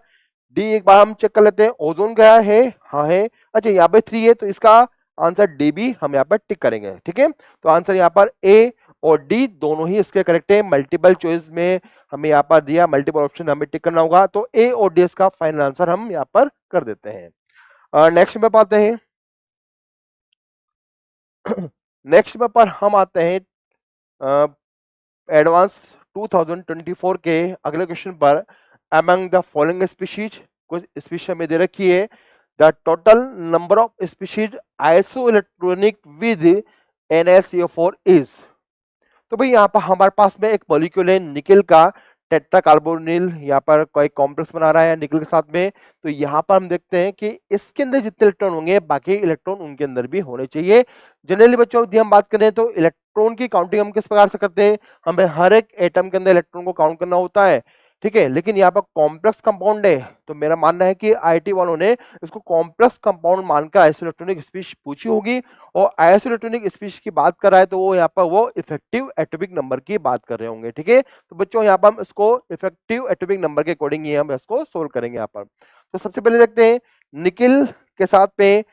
डी एक बार हम चेक कर लेते हैं, ओजोन क्या है? हाँ है। अच्छा, यहाँ पे 3 है, तो इसका आंसर डी भी हम यहाँ पर टिक करेंगे। ठीक है, तो आंसर यहाँ पर ए और डी दोनों ही इसके करेक्ट है। मल्टीपल चॉइस में हमें यहाँ पर दिया, मल्टीपल ऑप्शन हमें टिक करना होगा, तो ए और डी इसका फाइनल आंसर हम यहाँ पर कर देते हैं। नेक्स्ट में आते हैं। नेक्स्ट में पर हम आते हैं एडवांस 2024 के अगले क्वेश्चन पर। अमंग द फॉलोइंग स्पीशीज, कुछ स्पीशीज हमें दे रखी है। The total number of species isoelectronic with NaCO4 is. तो भाई यहाँ पर हमारे पास में एक मॉलिक्यूल है निकेल का, टेट्रा कार्बोनिल, यहाँ पर कोई कॉम्प्लेक्स बना रहा है निकेल के साथ में। तो यहाँ पर हम देखते हैं कि इसके अंदर जितने इलेक्ट्रॉन होंगे बाकी इलेक्ट्रॉन उनके अंदर भी होने चाहिए। जनरली बच्चों यदि हम बात करें तो इलेक्ट्रॉन की काउंटिंग हम किस प्रकार से करते हैं? हमें हर एक एटम के अंदर इलेक्ट्रॉन को काउंट करना होता है, ठीक है। लेकिन यहाँ पर कॉम्प्लेक्स कंपाउंड है, तो मेरा मानना है कि आईआईटी वालों ने इसको कॉम्प्लेक्स कंपाउंड मानकर आइसोइलेक्ट्रॉनिक स्पीशीज पूछी होगी, और आइसोइलेक्ट्रॉनिक स्पीशीज की बात कर रहा है तो वो यहाँ पर वो इफेक्टिव एटॉमिक नंबर की बात कर रहे होंगे। ठीक है, तो बच्चों यहाँ पर हम इसको इफेक्टिव एटॉमिक नंबर के अकॉर्डिंग ही हम इसको सोल्व करेंगे यहाँ पर। तो सबसे पहले देखते हैं निकेल के साथ में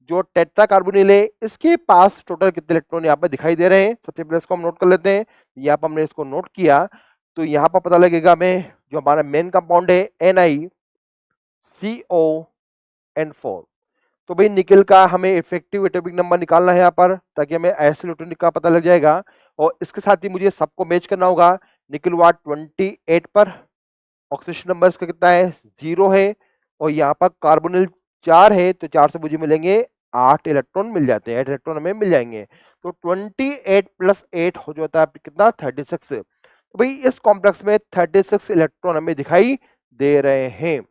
जो टेट्रा कार्बोनिल है, इसके पास टोटल कितने इलेक्ट्रॉन यहाँ पर दिखाई दे रहे हैं। सबसे पहले इसको हम नोट कर लेते हैं। यहाँ पर हमने इसको नोट किया, तो यहाँ पर पता लगेगा हमें जो हमारा मेन कंपाउंड है NiCO4। तो भाई निकेल का हमें इफेक्टिव एटॉमिक नंबर निकालना है यहाँ पर, ताकि हमें आइसोइलेक्ट्रॉनिक का पता लग जाएगा, और इसके साथ ही मुझे सबको मैच करना होगा। निकेल हुआ 28 पर, ऑक्सीजन नंबर इसका कितना है? 0 है, और यहाँ पर कार्बोनिल 4 है, तो 4 से मुझे मिलेंगे 8 इलेक्ट्रॉन मिल जाते हैं, 8 इलेक्ट्रॉन हमें मिल जाएंगे। तो 28 प्लस 8 हो जाता है कितना? 36। तो भाई इस कॉम्प्लेक्स में 36 इलेक्ट्रॉन हमें दिखाई दे रहे हैं।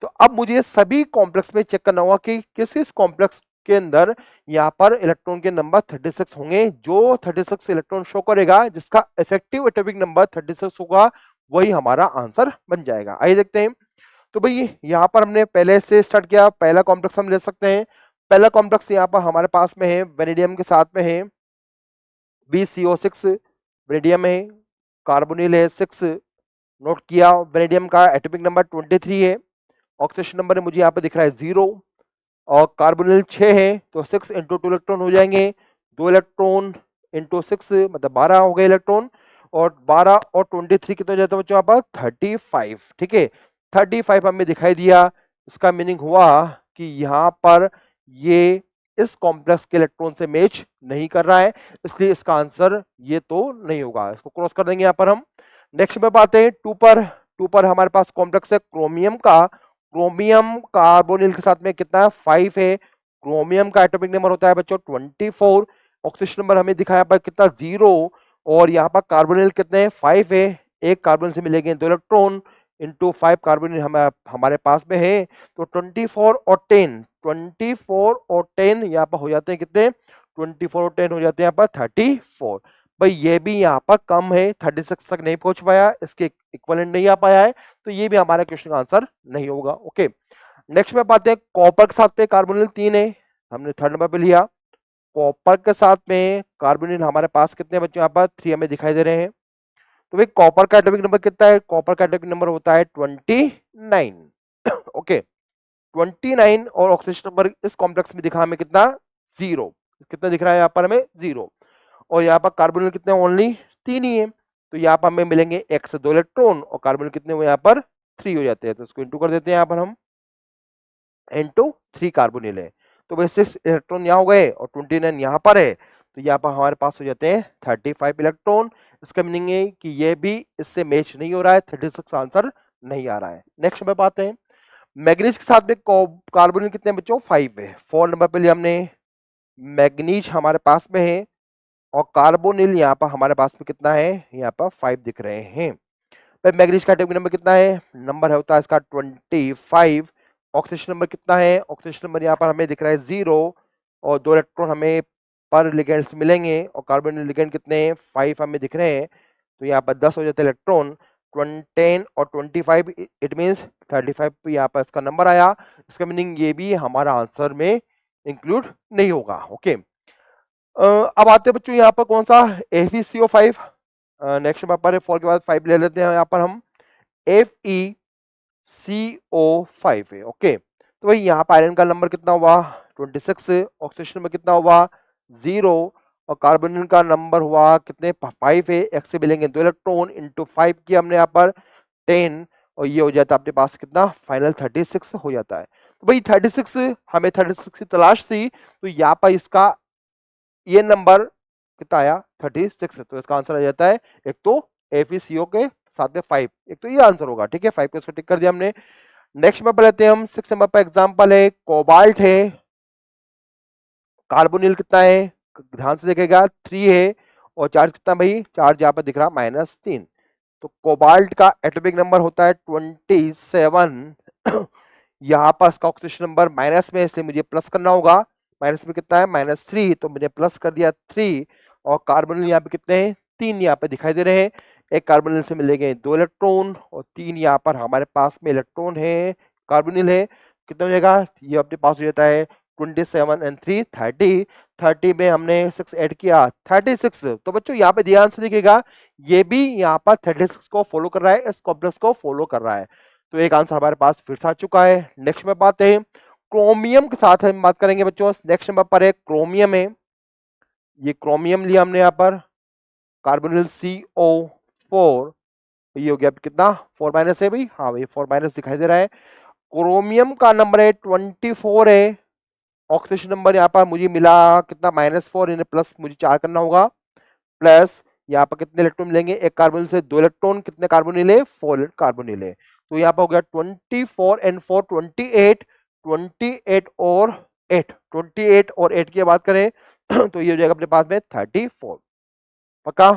तो अब मुझे सभी कॉम्प्लेक्स में चेक करना होगा कि किस कॉम्प्लेक्स के अंदर यहाँ पर इलेक्ट्रॉन के नंबर 36 होंगे। जो 36 इलेक्ट्रॉन शो करेगा, जिसका इफेक्टिव एटॉमिक नंबर 36 होगा, वही हमारा आंसर बन जाएगा। आइए देखते हैं। तो भाई यहाँ पर हमने पहले से स्टार्ट किया, पहला कॉम्प्लेक्स हम ले सकते हैं। पहला कॉम्प्लेक्स यहाँ पर हमारे पास में है, वेनेडियम के साथ में है BCO6, वेनेडियम है, कार्बोनिल है 6, नोट किया। वेनेडियम का एटॉमिक नंबर 23 है, ऑक्सीजन नंबर मुझे यहाँ पे दिख रहा है 0, और कार्बोनिल 6 है, तो 6 इंटू 2 इलेक्ट्रॉन हो जाएंगे, 2 इलेक्ट्रॉन इंटू 6 मतलब 12 हो गए इलेक्ट्रॉन, और 12 और 23 कितना हो जाता है बच्चों? यहाँ पर 35। ठीक है, 35 हमें दिखाई दिया। इसका मीनिंग हुआ कि यहाँ पर ये इस कॉम्प्लेक्स के इलेक्ट्रॉन से मैच नहीं कर रहा है, इसलिए इसका आंसर ये तो नहीं होगा। इसको क्रॉस कर देंगे यहाँ पर हम। नेक्स्ट में आते हैं 2 पर। 2 पर हमारे पास कॉम्प्लेक्स है क्रोमियम का। क्रोमियम कार्बोनिल के साथ में कितना है? 5 है। क्रोमियम का एटॉमिक नंबर होता है बच्चों 24, ऑक्सीजन नंबर हमें दिखाया पर कितना? 0, और यहाँ पर कार्बोनिल कितने हैं? 5 है। एक कार्बन से मिलेंगे 2 इलेक्ट्रॉन, इंटू 5 कार्बोनिल हमारे पास में है, तो 24 और 10, 24 और 10 यहाँ पर हो जाते हैं कितने? 24 और 10 हो जाते हैं यहाँ पर 34। भाई ये भी यहाँ पर कम है, 36 तक नहीं पहुंच पाया, इसके इक्विवेलेंट नहीं आ पाया है, तो ये भी हमारा क्वेश्चन का आंसर नहीं होगा। ओके, नेक्स्ट में बात है कॉपर के साथ पे कार्बोनिल 3 है, हमने थर्ड नंबर पे लिया। कॉपर के साथ में कार्बोनिल हमारे पास कितने बच्चों? यहाँ पर 3 हमें दिखाई दे रहे हैं। तो भाई कॉपर का एटॉमिक नंबर कितना है? कॉपर का एटॉमिक नंबर होता है 29। ओके, 29, और ऑक्सीजन नंबर इस कॉम्प्लेक्स में दिखा हमें कितना? 0। कितना दिख रहा है यहाँ पर हमें? 0, और यहाँ पर कार्बोनिल कितने? ओनली 3 ही है, तो यहाँ पर हमें मिलेंगे 1 से 2 इलेक्ट्रॉन, और कार्बोनिल कितने हुए यहाँ पर? 3 हो जाते हैं, तो इसको इंटू कर देते हैं यहाँ पर हम, इंटू 3 कार्बोनिल है, तो भाई 6 इलेक्ट्रॉन यहाँ हो गए, और 29 यहाँ पर है, तो यहाँ पर हमारे पास हो जाते हैं 35 इलेक्ट्रॉन। इसका मीनिंग है कि ये भी इससे मैच नहीं हो रहा है, 36 आंसर नहीं आ रहा है। नेक्स्ट में बात है मैग्नीज के साथ में कार्बोनिल कितने बच्चों? 5 है। 4 नंबर पे लिया हमने। मैग्नीज हमारे पास में है, और कार्बोनिल यहाँ पर हमारे पास में कितना है? यहाँ पर 5 दिख रहे हैं। मैग्नीज का एटॉमिक नंबर कितना है? नंबर है होता है इसका 25, ऑक्सीजन नंबर कितना है, ऑक्सीजन नंबर यहाँ पर हमें दिख रहा है 0 और 2 इलेक्ट्रॉन हमें पर लिगेंड से मिलेंगे और कार्बन लिगेंड कितने हैं 5 हमें दिख रहे हैं, तो यहाँ पर 10 हो जाते हैं इलेक्ट्रॉन, 10 और 25 इट मीन्स 35 यहाँ पर इसका नंबर आया। इसका मीनिंग ये भी हमारा आंसर में इंक्लूड नहीं होगा। ओके, अब आते हैं बच्चों यहाँ पर कौन सा FeCO5, नेक्स्ट नंबर पर 4 के बाद 5 ले लेते हैं यहाँ पर हम FeCO5 है। ओके, तो भाई यहाँ पर आयरन का नंबर कितना हुआ 26, ऑक्सीजन नंबर कितना हुआ 0 और कार्बोनिल का नंबर हुआ कितने 5 है, एक्स से मिलेंगे 2 इलेक्ट्रॉन इंटू 5 किया हमने यहाँ पर 10 और ये हो जाता है अपने पास कितना फाइनल 36 हो जाता है। तो भाई 36 हमें 36 की तलाश थी, तो यहाँ पर इसका ये नंबर कितना आया 36, तो इसका आंसर आ जाता है एक तो FeCO के साथ में 5, एक तो ये आंसर होगा। ठीक है, 5 को इसको टिक कर दिया हमने। नेक्स्ट नंबर पर लेते हैं हम 6 नंबर पर एग्जांपल है कोबाल्ट है, कार्बोनिल कितना है ध्यान से देखेगा 3 है और चार्ज कितना भाई, चार्ज यहाँ पर दिख रहा -3, तो कोबाल्ट का एटॉमिक नंबर होता है 27। यहाँ पर इसका ऑक्सीजन नंबर माइनस में, इसलिए मुझे प्लस करना होगा, माइनस में कितना है -3, तो मैंने प्लस कर दिया 3 और कार्बोनिल यहाँ पे कितने हैं 3 यहाँ पे दिखाई दे रहे हैं, एक कार्बोनिल से मिलेंगे 2 इलेक्ट्रॉन और 3 यहाँ पर हमारे पास में इलेक्ट्रॉन है, कार्बोनिल है, कितना हो जाएगा ये अपने पास हो जाता है 27 एंड 3 30, 30 में हमने 6 ऐड किया 36। तो बच्चों यहाँ पे ध्यान से देखिएगा ये भी यहाँ पर 36 को फॉलो कर रहा है, इस कॉम्प्लेक्स को फॉलो कर रहा है, तो एक आंसर हमारे पास फिर से आ चुका है। नेक्स्ट में बात है क्रोमियम के साथ हम बात करेंगे बच्चों, नेक्स्ट नंबर पर है क्रोमियम है, ये क्रोमियम लिया हमने यहाँ पर कार्बोनिल CO4, ये हो गया कितना 4- है भाई, हाँ भाई 4- दिखाई दे रहा है, क्रोमियम का नंबर है 24 है, ऑक्सीजन नंबर यहाँ पर मुझे मिला कितना -4, इन्हें प्लस मुझे 4 करना होगा, प्लस यहाँ पर कितने इलेक्ट्रॉन मिलेंगे एक कार्बोनिल से 2 इलेक्ट्रॉन, कितने कार्बोनिल है 4 कार्बोनिल है, तो यहाँ पर हो गया 24 एंड 4 28, 28 और 8, 28 और 8 की बात करें तो ये हो जाएगा अपने पास में 34। पक्का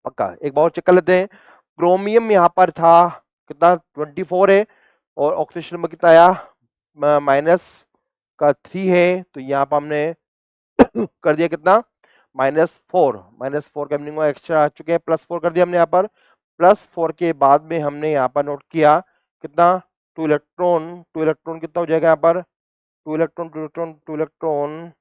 पक्का, एक बार चेक कर लेते हैं, क्रोमियम यहाँ पर था कितना 24 है और ऑक्सीजन नंबर कितना आया -3 है, तो यहाँ पर हमने कर दिया कितना -4 का मीनिंग एक्स्ट्रा आ चुके हैं, +4 कर दिया हमने यहाँ पर, +4 के बाद में हमने यहाँ पर नोट किया कितना 2 इलेक्ट्रॉन कितना हो जाएगा यहाँ पर 2 इलेक्ट्रॉन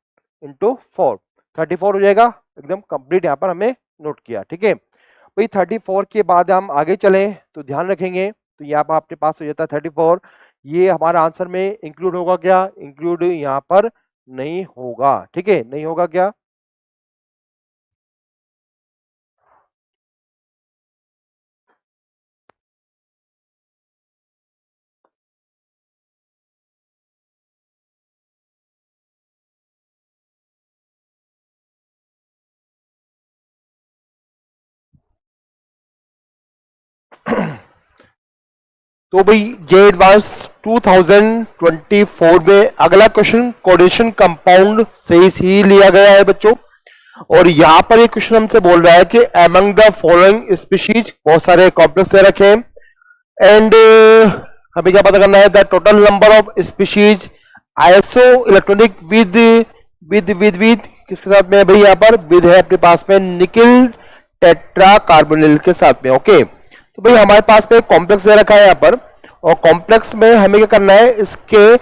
इंटू 4 34 हो जाएगा, एकदम कंप्लीट यहाँ पर हमें नोट किया। ठीक है भाई, 34 के बाद हम आगे चलें तो ध्यान रखेंगे, तो यहाँ पर आपके पास हो जाता है 34, ये हमारा आंसर में इंक्लूड होगा क्या, इंक्लूड यहाँ पर नहीं होगा। ठीक है, नहीं होगा क्या, तो भाई जे एडवांस 2024 में अगला क्वेश्चन कोऑर्डिनेशन कंपाउंड से ही लिया गया है बच्चों, और यहाँ पर एक क्वेश्चन हमसे बोल रहा है कि अमंग द फॉलोइंग स्पीशीज, बहुत सारे कॉम्प्लेक्स दे रखे हैं एंड हमें क्या पता करना है the total number of species iso electronic with with with with किसके साथ में भाई, यहाँ पर विद है अपने पास में निकिल टेट्रा कार्बोनिल के साथ में। ओके, तो भाई हमारे पास में कॉम्प्लेक्स दे रखा है यहाँ पर, और कॉम्प्लेक्स में हमें क्या करना है इसके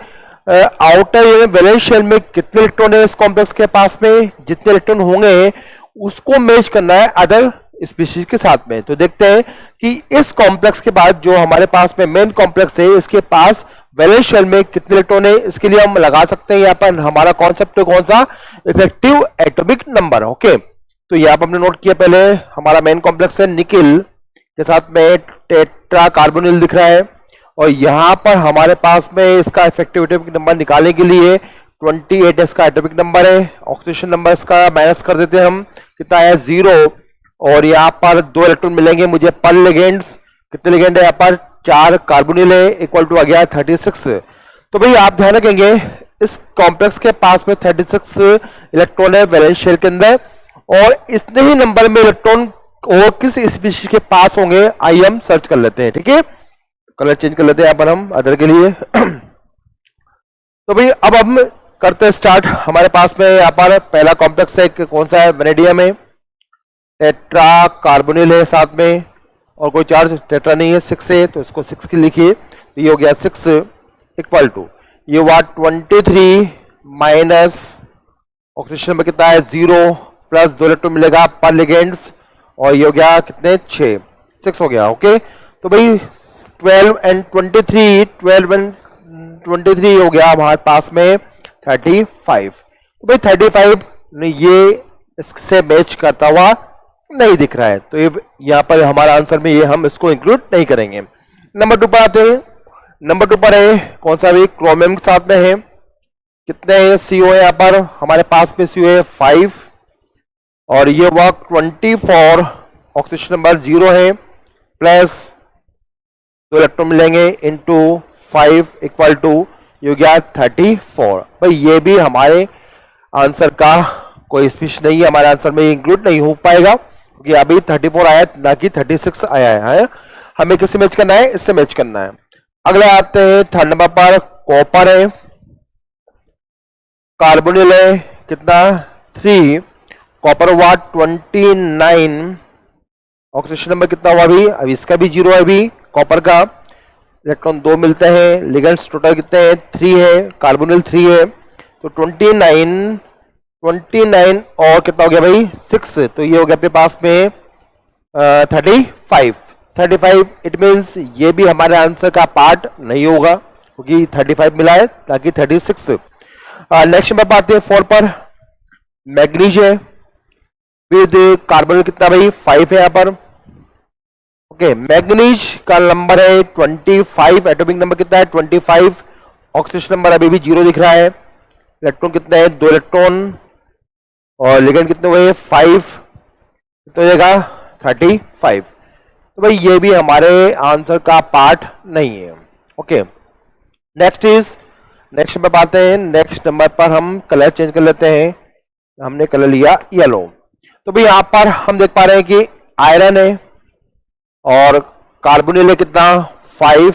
आउटर वैलेंस शेल में कितने इलेक्ट्रॉन है इस कॉम्प्लेक्स के पास में, जितने इलेक्ट्रॉन होंगे उसको मैच करना है अदर स्पीशीज के साथ में। तो देखते हैं कि इस कॉम्प्लेक्स के बाद जो हमारे पास में मेन कॉम्प्लेक्स है इसके पास वैलेंस शेल में कितने इलेक्ट्रॉन है, इसके लिए हम लगा सकते हैं यहाँ पर हमारा कॉन्सेप्ट कौन सा, इफेक्टिव एटॉमिक नंबर। ओके, तो यहाँ पर हमने नोट किया, पहले हमारा मेन कॉम्प्लेक्स है निकिल के साथ में टेट्रा कार्बोनिल दिख रहा है, और यहाँ पर हमारे पास में इसका इफेक्टिव एटॉमिक नंबर निकालने के लिए 28 इसका एटॉमिक नंबर है, ऑक्सीजन नंबर इसका माइनस कर देते हैं हम, कितना है 0, और यहाँ पर 2 इलेक्ट्रॉन मिलेंगे मुझे पर लिगेंड्स, कितने लिगेंड है यहाँ पर 4 कार्बोनिल है, इक्वल टू आ गया 36। तो भाई आप ध्यान रखेंगे इस कॉम्प्लेक्स के पास में 36 इलेक्ट्रॉन है वैलेंस शेल के अंदर, और इतने ही नंबर में इलेक्ट्रॉन और किस स्पीशीज के पास होंगे आइए हम सर्च कर लेते हैं। ठीक है, कलर चेंज कर लेते हैं यहाँ पर हम अदर के लिए। तो भाई अब हम करते हैं स्टार्ट। हमारे पास में यहाँ पर पहला कॉम्प्लेक्स है, कौन सा है, वेनेडियम है, टेट्रा कार्बोनिल है साथ में, और कोई चार्ज टेट्रा नहीं है, 6 है, तो इसको 6 की लिखिए। तो ये हो गया 6 इक्वल टू ये हुआ 23 माइनस ऑक्सीजन नंबर कितना है 0 प्लस 2 इलेक्ट्रॉन मिलेगा पर लिगेंड्स, और ये हो गया कितने 6 हो गया। ओके, तो भाई 12 एंड 23 हो गया हमारे पास में 35। तो भाई 35 ये इससे मैच करता हुआ नहीं दिख रहा है, तो ये यहाँ पर हमारा आंसर में ये हम इसको इंक्लूड नहीं करेंगे। नंबर 2 पर आते हैं। नंबर 2 पर है कौन सा भी, क्रोमियम के साथ में है, कितने CO है यहाँ पर हमारे पास में, CO है 5, और ये हुआ 24, ऑक्सीजन नंबर 0 है, प्लस 2 इलेक्ट्रॉन मिलेंगे इनटू 5 इक्वल टू ये हो गया 34। भाई ये भी हमारे आंसर का कोई स्पीच नहीं है, हमारे आंसर में इंक्लूड नहीं हो पाएगा क्योंकि अभी 34 आया ना कि 36 आया है। हमें किससे मैच करना है, इससे मैच करना है। अगले आते हैं 3rd नंबर पर, कॉपर है, कार्बोनिल है, कितना 3, कॉपर हुआ 29, ऑक्सीजन नंबर कितना हुआ अभी इसका भी 0 है, अभी कॉपर का इलेक्ट्रॉन 2 मिलते हैं, लिगेंड्स टोटल कितने हैं 3 है, कार्बोनिल 3 है, तो 29 और कितना हो गया भाई 6, तो ये हो गया अपने पास में 35। इट मींस ये भी हमारे आंसर का पार्ट नहीं होगा क्योंकि 35 मिला है ताकि 36। नेक्स्ट नंबर आते हैं 4 पर, मैग्नीज है विद कार्बन कितना भाई 5 है यहाँ पर। ओके, मैग्नीज का नंबर है 25, एटॉमिक नंबर कितना है 25, ऑक्सीजन नंबर अभी भी 0 दिख रहा है, इलेक्ट्रॉन कितने हैं 2 इलेक्ट्रॉन, और लिगेंड कितने हुए 5, तो जाएगा 35। तो भाई ये भी हमारे आंसर का पार्ट नहीं है। ओके, नेक्स्ट नंबर पर आते हैं। नेक्स्ट नंबर पर हम कलर चेंज कर लेते हैं, हमने कलर लिया येलो। तो भाई यहाँ पर हम देख पा रहे हैं कि आयरन है और कार्बोनिल है कितना 5,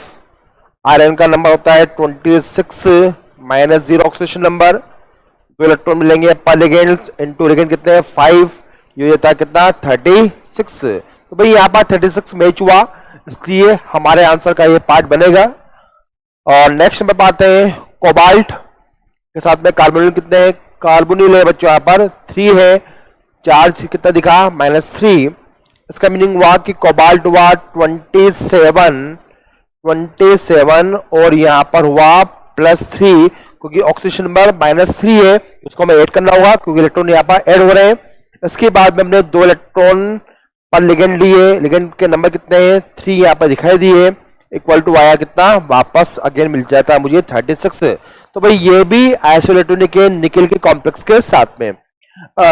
आयरन का नंबर होता है 26 माइनस 0 ऑक्सीजन नंबर, 2 इलेक्ट्रॉन मिलेंगे पर लिगेंड्स इनटू लिगेंड कितने 5, ये होता है कितना 36। तो भाई यहाँ पर 36 मैच हुआ, इसलिए हमारे आंसर का ये पार्ट बनेगा। और नेक्स्ट नंबर पर आते हैं कोबाल्ट के साथ में कार्बोनिल कितने हैं, कार्बोनिल है बच्चों यहाँ पर 3 है, चार्ज कितना दिखा -3, इसका मीनिंग हुआ कि कोबाल्ट हुआ 27 और यहाँ पर हुआ +3 क्योंकि ऑक्सीजन नंबर -3 है, उसको हमें ऐड करना होगा क्योंकि इलेक्ट्रॉन यहाँ पर ऐड हो रहे हैं। इसके बाद में हमने 2 इलेक्ट्रॉन पर लिगेंड लिए, लिगेंड के नंबर कितने हैं 3 यहाँ पर दिखाई दिए, इक्वल टू आया कितना वापस अगेन मिल जाता है मुझे 36। तो भाई ये भी आइसोइलेक्ट्रॉनिक है निकेल के कॉम्प्लेक्स के साथ में।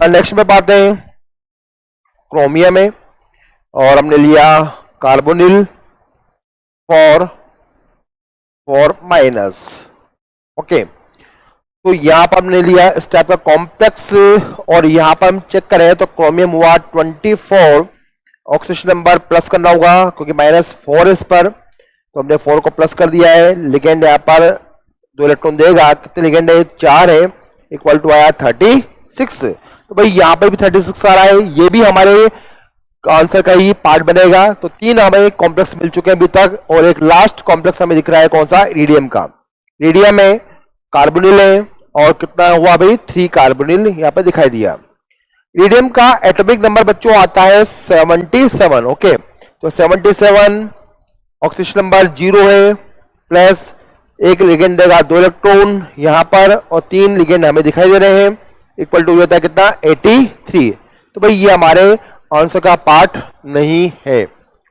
नेक्स्ट में बात है क्रोमियम है और हमने लिया कार्बोनिल फॉर माइनस। ओके, तो यहां पर हमने लिया इस टाइप का कॉम्प्लेक्स और यहां पर हम चेक करें तो क्रोमियम हुआ 24, ऑक्सीजन नंबर प्लस करना होगा क्योंकि -4 इस पर, तो हमने 4 को प्लस कर दिया है। लिगेंड यहाँ पर 2 इलेक्ट्रॉन देगा, कितने लिगेंड है 4 है, इक्वल टू आया 36। तो भाई यहाँ पर भी 36 आ रहा है, ये भी हमारे आंसर का ही पार्ट बनेगा। तो 3 हमें कॉम्प्लेक्स मिल चुके हैं अभी तक और एक लास्ट कॉम्प्लेक्स हमें दिख रहा है कौन सा, इरिडियम का। इरिडियम में कार्बोनिल है और कितना हुआ भाई 3 कार्बोनिल यहाँ पे दिखाई दिया। इरिडियम का एटॉमिक नंबर बच्चों आता है 77। ओके, तो 77, ऑक्सीजन नंबर 0 है, प्लस एक लिगेंड देगा 2 इलेक्ट्रॉन यहाँ पर और 3 लिगेंड हमें दिखाई दे रहे हैं, इक्वल टू होता है कितना 83। तो भाई ये हमारे आंसर का पार्ट नहीं है।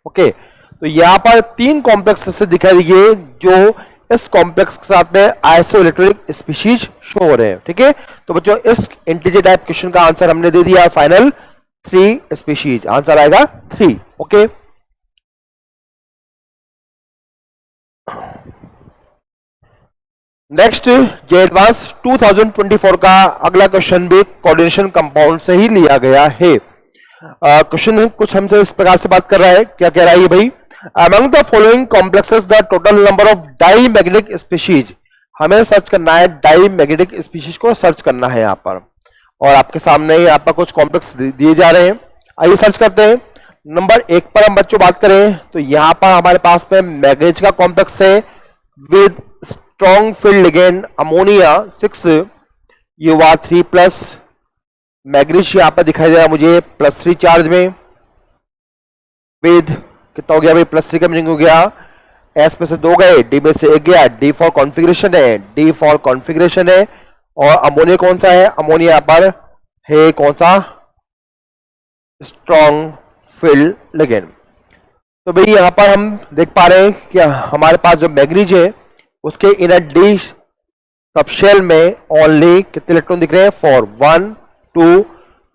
ओके, तो यहाँ पर 3 कॉम्प्लेक्स से दिखाई दिए जो इस कॉम्प्लेक्स के साथ में आइसोइलेक्ट्रॉनिक स्पीशीज शो हो रहे हैं। ठीक है, तो बच्चों इस इंटीजर टाइप क्वेश्चन का आंसर हमने दे दिया फाइनल 3 स्पीशीज, आंसर आएगा 3। ओके, नेक्स्ट जे एडवांस 2024 का अगला क्वेश्चन भी कोऑर्डिनेशन कंपाउंड से ही लिया गया है। क्वेश्चन कुछ हमसे इस प्रकार से बात कर रहा है, क्या कह रहा है ये भाई, Among the following complexes, the total number of diamagnetic species, हमें सर्च करना है, डाईमैग्नेटिक स्पीशीज को सर्च करना है यहाँ पर, और आपके सामने यहाँ पर कुछ कॉम्प्लेक्स दिए जा रहे हैं। आइए सर्च करते हैं। नंबर 1 पर हम बच्चों बात करें तो यहाँ पर हमारे पास में मैग्नीज का कॉम्प्लेक्स है with strong field ligand ammonia 6 युवा 3+, मैग्नीज यहाँ पर दिखाई दे रहा है मुझे +3 चार्ज में, विद कितना हो गया भाई, +3 का मीनिंग हो गया, एस में से 2 गए, डी में से 1 गया, डी फॉर कॉन्फ़िगरेशन है, डी फॉर कॉन्फ़िगरेशन है। और अमोनिया कौन सा है, अमोनिया यहाँ पर है कौन सा, स्ट्रॉन्ग फील्ड लिगेंड। तो भाई यहाँ पर हम देख पा रहे हैं कि हमारे पास जो मैग्नीज है उसके इनर डी सबशेल में ओनली कितने इलेक्ट्रॉन दिख रहे हैं, 4 1 2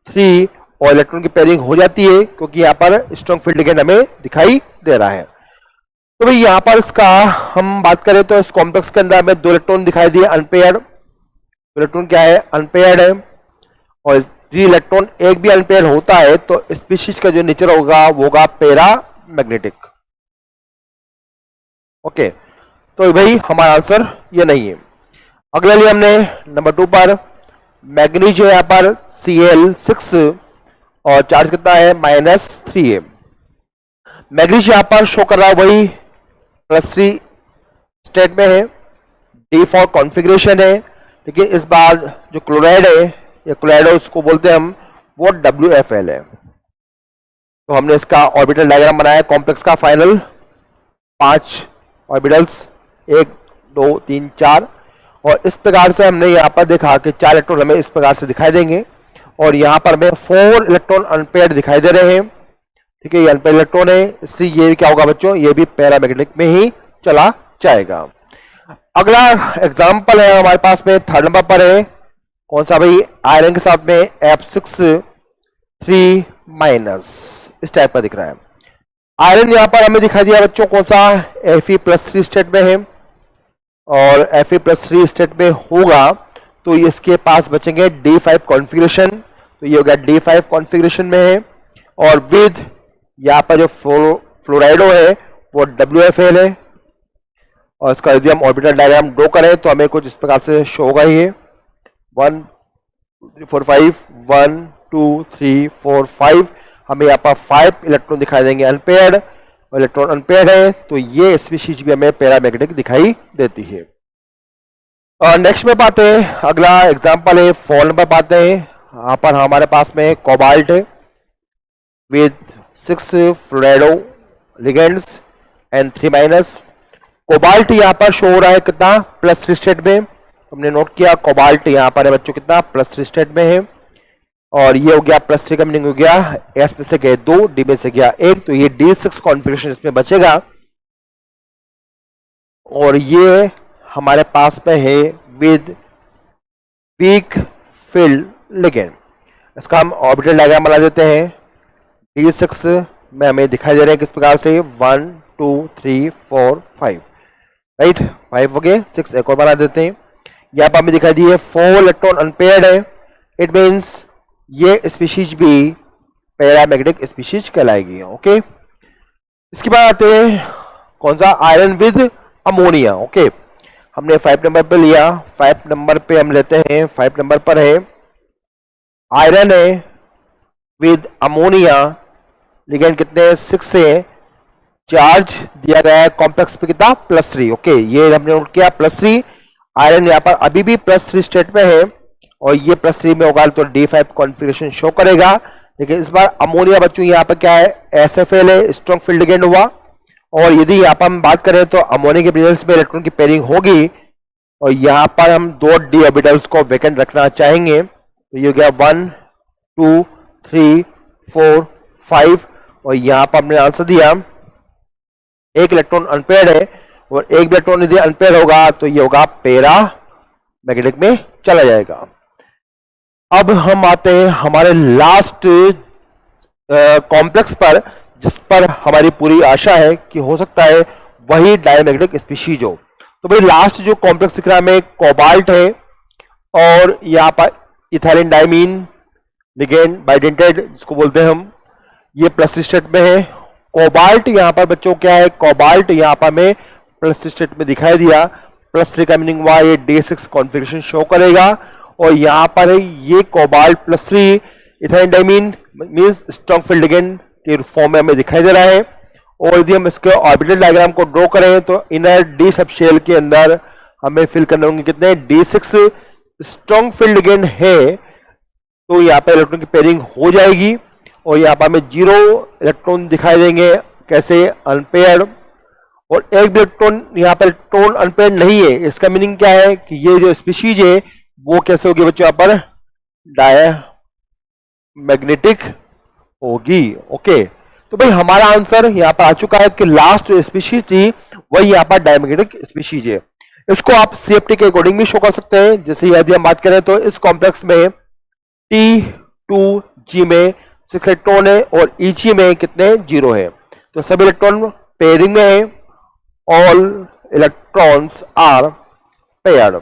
3, और इलेक्ट्रॉन की पेयरिंग हो जाती है क्योंकि यहाँ पर स्ट्रॉन्ग फील्ड लिगेंड हमें दिखाई दे रहा है। तो भाई यहाँ पर इसका हम बात करें तो इस कॉम्प्लेक्स के अंदर हमें 2 इलेक्ट्रॉन दिखाई दिए अनपेयर्ड, इलेक्ट्रॉन क्या है, अनपेयर्ड है, और ये इलेक्ट्रॉन एक भी अनपेयर्ड होता है तो स्पीशीज का जो नेचर होगा वो होगा पैरा मैग्नेटिक। ओके, तो भाई हमारा आंसर ये नहीं है। अगले लिए हमने नंबर 2 पर मैग्नीज है यहाँ पर Cl6 और चार्ज कितना है -3 है। मैग्नीज यहाँ पर शो कर रहा है वही +3 स्टेट में है, डी फॉर कॉन्फ़िगरेशन है, लेकिन इस बार जो क्लोराइड है या क्लोराइड उसको बोलते हैं हम, वो WFL है। तो हमने इसका ऑर्बिटल डायग्राम बनाया कॉम्प्लेक्स का, फाइनल 5 ऑर्बिटल्स 1 2 3 4, और इस प्रकार से हमने यहाँ पर देखा कि 4 इलेक्ट्रॉन हमें इस प्रकार से दिखाई देंगे, और यहाँ पर हमें 4 इलेक्ट्रॉन अनपेयर्ड दिखाई दे रहे हैं। ठीक है, ये अनपेयर्ड इलेक्ट्रॉन है, इसलिए ये क्या होगा बच्चों, ये भी पैरामैग्नेटिक में ही चला जाएगा। अगला एग्जाम्पल है हमारे पास में 3rd नंबर पर है, कौन सा भाई, आयरन के साथ में F6 3- इस टाइप का दिख रहा है। आयरन यहाँ पर हमें दिखाई दिया बच्चों कौन सा, Fe+3 स्टेट में है, और Fe+3 स्टेट में होगा तो इसके पास बचेंगे D5 कॉन्फ़िगरेशन, तो ये हो गया D5 कॉन्फ़िगरेशन में है, और विद यहाँ पर जो फ्लोराइडो है वो WFL है, और इसका यदि हम ऑर्बिटल डायग्राम ड्रॉ करें तो हमें कुछ इस प्रकार से शो होगा, ये 1 2 3 4 5 1 2 3 4 5, हमें यहाँ पर 5 इलेक्ट्रॉन दिखाई देंगे अनपेयर्ड, और इलेक्ट्रॉन अनपेयर्ड है तो ये स्पीशीज भी हमें पैरामैग्नेटिक दिखाई देती है। और नेक्स्ट में पाते हैं, अगला एग्जांपल है 4 नंबर पाते हैं। यहाँ पर हमारे पास में कोबाल्ट है विद 6 फ्लोराइडो लिगेंड्स एंड 3-। कोबाल्ट यहाँ पर शो हो रहा है कितना, +3 स्टेट में, हमने नोट किया कोबाल्ट यहाँ पर है बच्चों कितना, +3 स्टेट में है, और ये हो गया +3 का मीनिंग हो गया, एस में से गए 2, डी में से गया 1, तो ये D6 कॉन्फ़िगरेशन इसमें बचेगा, और ये हमारे पास में है विद वीक फील्ड लिगेंड। इसका हम ऑर्बिटल डायग्राम बना देते हैं। D6 में हमें दिखाई दे रहे हैं किस प्रकार से, 1 2 3 4 5, राइट, 5 हो गए, 6 एक और बना देते हैं। यहाँ पर हमें दिखाई दी है 4 इलेक्ट्रॉन अनपेयर्ड है, इट मीन्स ये स्पीशीज भी पैरामैग्नेटिक स्पीशीज कहलाएगी। ओके, इसके बाद आते हैं कौन सा, आयरन विद अमोनिया। ओके, हमने 5 नंबर पे लिया, 5 नंबर पे हम लेते हैं, 5 नंबर पर है आयरन है विद अमोनिया, लिगेंड कितने 6 से, चार्ज दिया गया है कॉम्प्लेक्स पे कितना, +3। ओके, ये हमने नोट किया +3, आयरन यहाँ पर अभी भी +3 स्टेट में है, और ये +3 में होगा तो D5 कॉन्फ़िगरेशन शो करेगा, लेकिन इस बार अमोनिया बच्चों यहाँ पर क्या है, SFL है, स्ट्रॉन्ग फील्ड लिगेंड हुआ, और यदि यहाँ पर हम बात करें तो अमोनिया के प्रेजेंस में इलेक्ट्रॉन की पेयरिंग होगी, और यहाँ पर हम 2 d ऑर्बिटल्स को वैकेंट रखना चाहेंगे, तो ये हो गया 1 2 3 4 5, और यहाँ पर हमने आंसर दिया 1 इलेक्ट्रॉन अनपेयर्ड है, और 1 इलेक्ट्रॉन यदि अनपेयर्ड होगा तो ये होगा पैरा मैग्नेटिक में चला जाएगा। अब हम आते हैं हमारे लास्ट कॉम्प्लेक्स पर, जिस पर हमारी पूरी आशा है कि हो सकता है वही डायमैग्नेटिक स्पीशीज हो। तो भाई लास्ट जो कॉम्प्लेक्स दिख रहा है हमें कोबाल्ट है, और यहाँ पर इथाइलिन डायमीन लिगेंड बाइडेंटेड जिसको बोलते हैं हम, ये +3 स्टेट में है, कोबाल्ट यहाँ पर बच्चों क्या है, कोबाल्ट यहाँ पर हमें प्लस स्टेट में दिखाई दिया, प्लस 3 का मीनिंग हुआ ये D6 कॉन्फ़िगरेशन शो करेगा, और यहाँ पर है ये cobalt plus 3 ethyl diamine means strong field ligand के फॉर्म में हमें दिखाई दे रहा है। और यदि हम इसके ऑर्बिटल डायग्राम को ड्रॉ करें तो इनर डी सब शेल के अंदर हमें फिल करने होंगे कितने, D6 स्ट्रॉन्ग फील्ड लिगेंड है, तो यहाँ पर इलेक्ट्रॉन की पेयरिंग हो जाएगी, और यहाँ पर हमें 0 इलेक्ट्रॉन दिखाई देंगे, कैसे, अनपेयर्ड। और एक भी इलेक्ट्रॉन यहाँ पर इलेक्ट्रॉन अनपेयर्ड नहीं है, इसका मीनिंग क्या है कि ये जो स्पीशीज है वो कैसे होगी बच्चों, यहाँ पर डायमैग्नेटिक होगी। ओके, तो भाई हमारा आंसर यहाँ पर आ चुका है कि लास्ट जो स्पीशीज थी वही यहाँ पर डायमैग्नेटिक स्पीशीज है। इसको आप CFT के अकॉर्डिंग भी शो कर सकते हैं। जैसे यदि हम बात करें तो इस कॉम्प्लेक्स में T2G में 6 इलेक्ट्रॉन है और EG में कितने, 0 है, तो सभी इलेक्ट्रॉन पेयरिंग में है, ऑल इलेक्ट्रॉन्स आर पेयर्ड,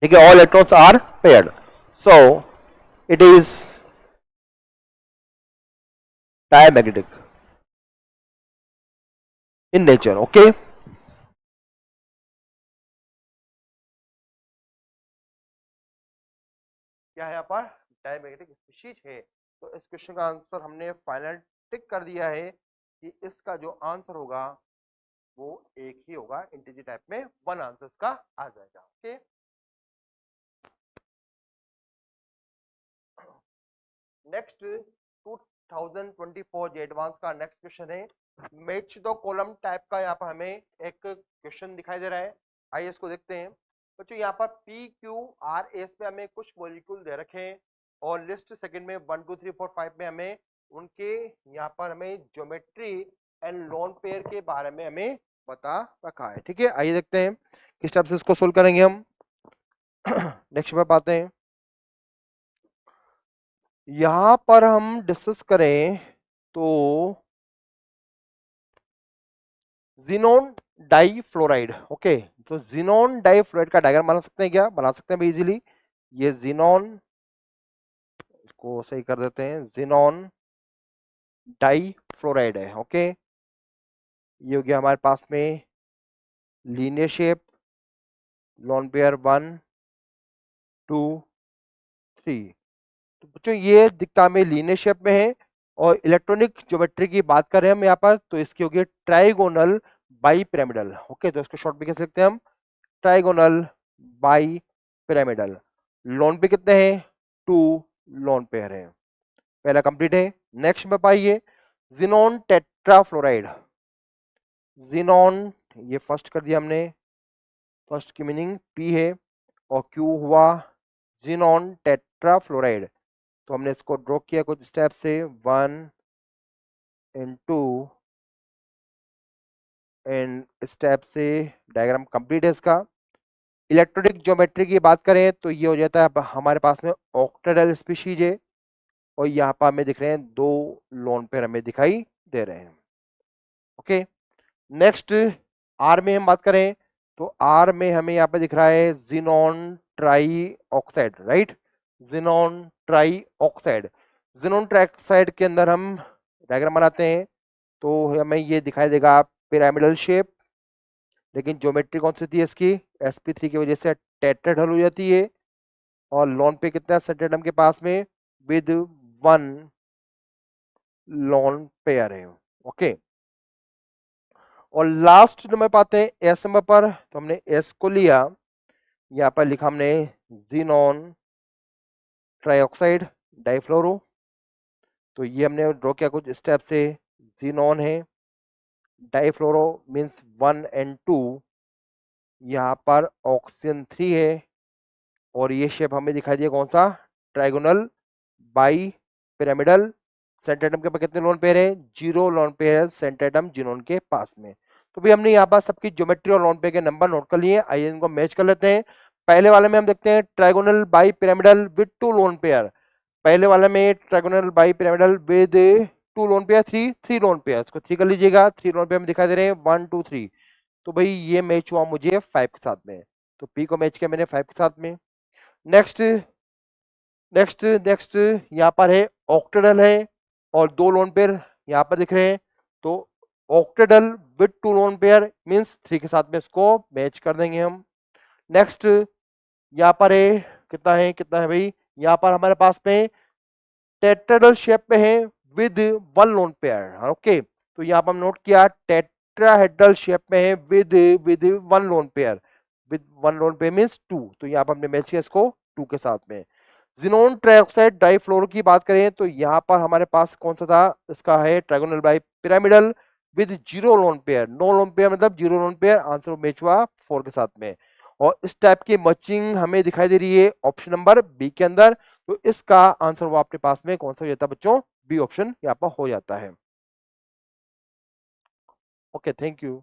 ठीक है, all electrons are paired, so it is diamagnetic in nature. Okay, क्या है यहाँ पर, डायमैग्नेटिक स्पीशीज है। तो इस क्वेश्चन का आंसर हमने फाइनल टिक कर दिया है कि इसका जो आंसर होगा वो एक ही होगा, इंटीजर टाइप में 1 आंसर का आ जाएगा। ओके, नेक्स्ट 2024 जे एडवांस का नेक्स्ट क्वेश्चन है मैच द कॉलम टाइप का। यहाँ पर हमें एक क्वेश्चन दिखाई दे रहा है, आइए इसको देखते हैं। बच्चों यहाँ पर PQRS पे हमें कुछ मॉलिक्यूल दे रखे हैं, और लिस्ट सेकंड में 1 2 3 4 5 में हमें उनके यहाँ पर हमें ज्योमेट्री एंड लोन पेयर के बारे में हमें बता रखा है। ठीक है, आइए देखते हैं किस टाइप से इसको सोल्व करेंगे हम। नेक्स्ट पे आते हैं, यहां पर हम डिस्कस करें तो जिनोन डाइफ्लोराइड। ओके, तो जिनोन डाइफ्लोराइड का डायग्राम बना सकते हैं क्या, बना सकते हैं इजीली। ये जिनोन, इसको सही कर देते हैं, जिनोन डाइफ्लोराइड है। ओके, ये हो गया हमारे पास में लीनियर शेप, लोन पेयर 1 2 3। तो बच्चों ये दिखता हमें लीनियर शेप में है, और इलेक्ट्रॉनिक ज्योमेट्री की बात करें हम यहाँ पर तो इसकी होगी ट्राइगोनल बाई पिरामिडल। ओके, तो इसको शॉर्ट में कैसे लिखते हैं हम, ट्राइगोनल बाई पिरामिडल। लोन पे कितने हैं, 2 लोन पेयर है, पहला कंप्लीट है। नेक्स्ट में पाइए जिनोन टेट्राफ्लोराइड, जिनोन, ये फर्स्ट कर दिया हमने, फर्स्ट की मीनिंग P है, और Q हुआ जिनोन टेट्राफ्लोराइड। तो हमने इसको ड्रॉ किया कुछ स्टेप से, 1 and 2 एंड स्टेप से डायग्राम कंप्लीट है इसका। इलेक्ट्रॉनिक ज्योमेट्री की बात करें तो ये हो जाता है हमारे पास में ऑक्टेडल स्पीशीज है, और यहाँ पर हमें दिख रहे हैं 2 लोन पेयर हमें दिखाई दे रहे हैं। ओके, नेक्स्ट आर में हम बात करें तो आर में हमें यहाँ पे दिख रहा है xenon try oxide, right, xenon try oxide. Xenon try oxide के अंदर हम डायग्राम बनाते हैं तो हमें ये दिखाई देगा पिरामिडल शेप, लेकिन ज्योमेट्री कौन सी थी इसकी, sp3 की वजह से टेट्राहेड्रल हो जाती है, और लोन पे कितना सेंटेडम के पास में विद 1 लोन पेयर है। ओके, और लास्ट नंबर पाते हैं एस नंबर पर, तो हमने एस को लिया, यहाँ पर लिखा हमने जिनोन ट्राइऑक्साइड डाइफ्लोरो। तो ये हमने ड्रॉ किया कुछ स्टेप से, जिनोन है, डाइफ्लोरो मीन्स 1 and 2, यहाँ पर ऑक्सीजन 3 है, और ये शेप हमें दिखाई दिया कौन सा, ट्राइगोनल बाई पिरामिडल। सेंटेडम के पास कितने लोन पेयर है, 0 लोन पेयर है सेंटेडम जिनोन के पास में। तो भी हमने यहाँ पर सबकी ज्योमेट्री और लोन पेयर के नंबर नोट कर लिए, आइए इनको मैच कर लेते हैं। पहले वाले में हम देखते हैं trigonal bi pyramidal with 2 lone pair, पहले वाले में trigonal bi pyramidal with 2 lone pair, 3 lone pair, इसको 3 कर लीजिएगा, 3 लोन पेयर में दिखाई दे रहे हैं 1 2 3। तो भाई ये मैच हुआ मुझे 5 के साथ में, तो P को मैच किया मैंने 5 के साथ में। नेक्स्ट नेक्स्ट नेक्स्ट यहाँ पर है ऑक्टेडल है, और 2 लोन पेयर यहाँ पर दिख रहे हैं। तो octahedral with 2 lone pair means 3 के साथ में इसको मैच कर देंगे हम। नेक्स्ट यहाँ पर है, कितना है भाई, यहाँ पर हमारे पास में टेट्राहेड्रल शेप में है विद 1 लोन पेयर। ओके, तो यहाँ पर हम नोट किया टेट्राहेड्रल शेप में है with 1 lone pair, with 1 lone pair means 2। तो यहाँ पर हमने मैच किया इसको 2 के साथ में। जिनोन ट्राइऑक्साइड डाइफ्लोरो की बात करें तो यहाँ पर हमारे पास कौन सा था, इसका है trigonal bi pyramidal with 0 lone pair. 9 lone pair मतलब 0 लोन पेयर, आंसर मैच हुआ 4 के साथ में। और इस टाइप की मैचिंग हमें दिखाई दे रही है ऑप्शन नंबर बी के अंदर। तो इसका आंसर वो आपके पास में कौन सा हो जाता है बच्चों, बी ऑप्शन यहाँ पर हो जाता है। Okay, thank you.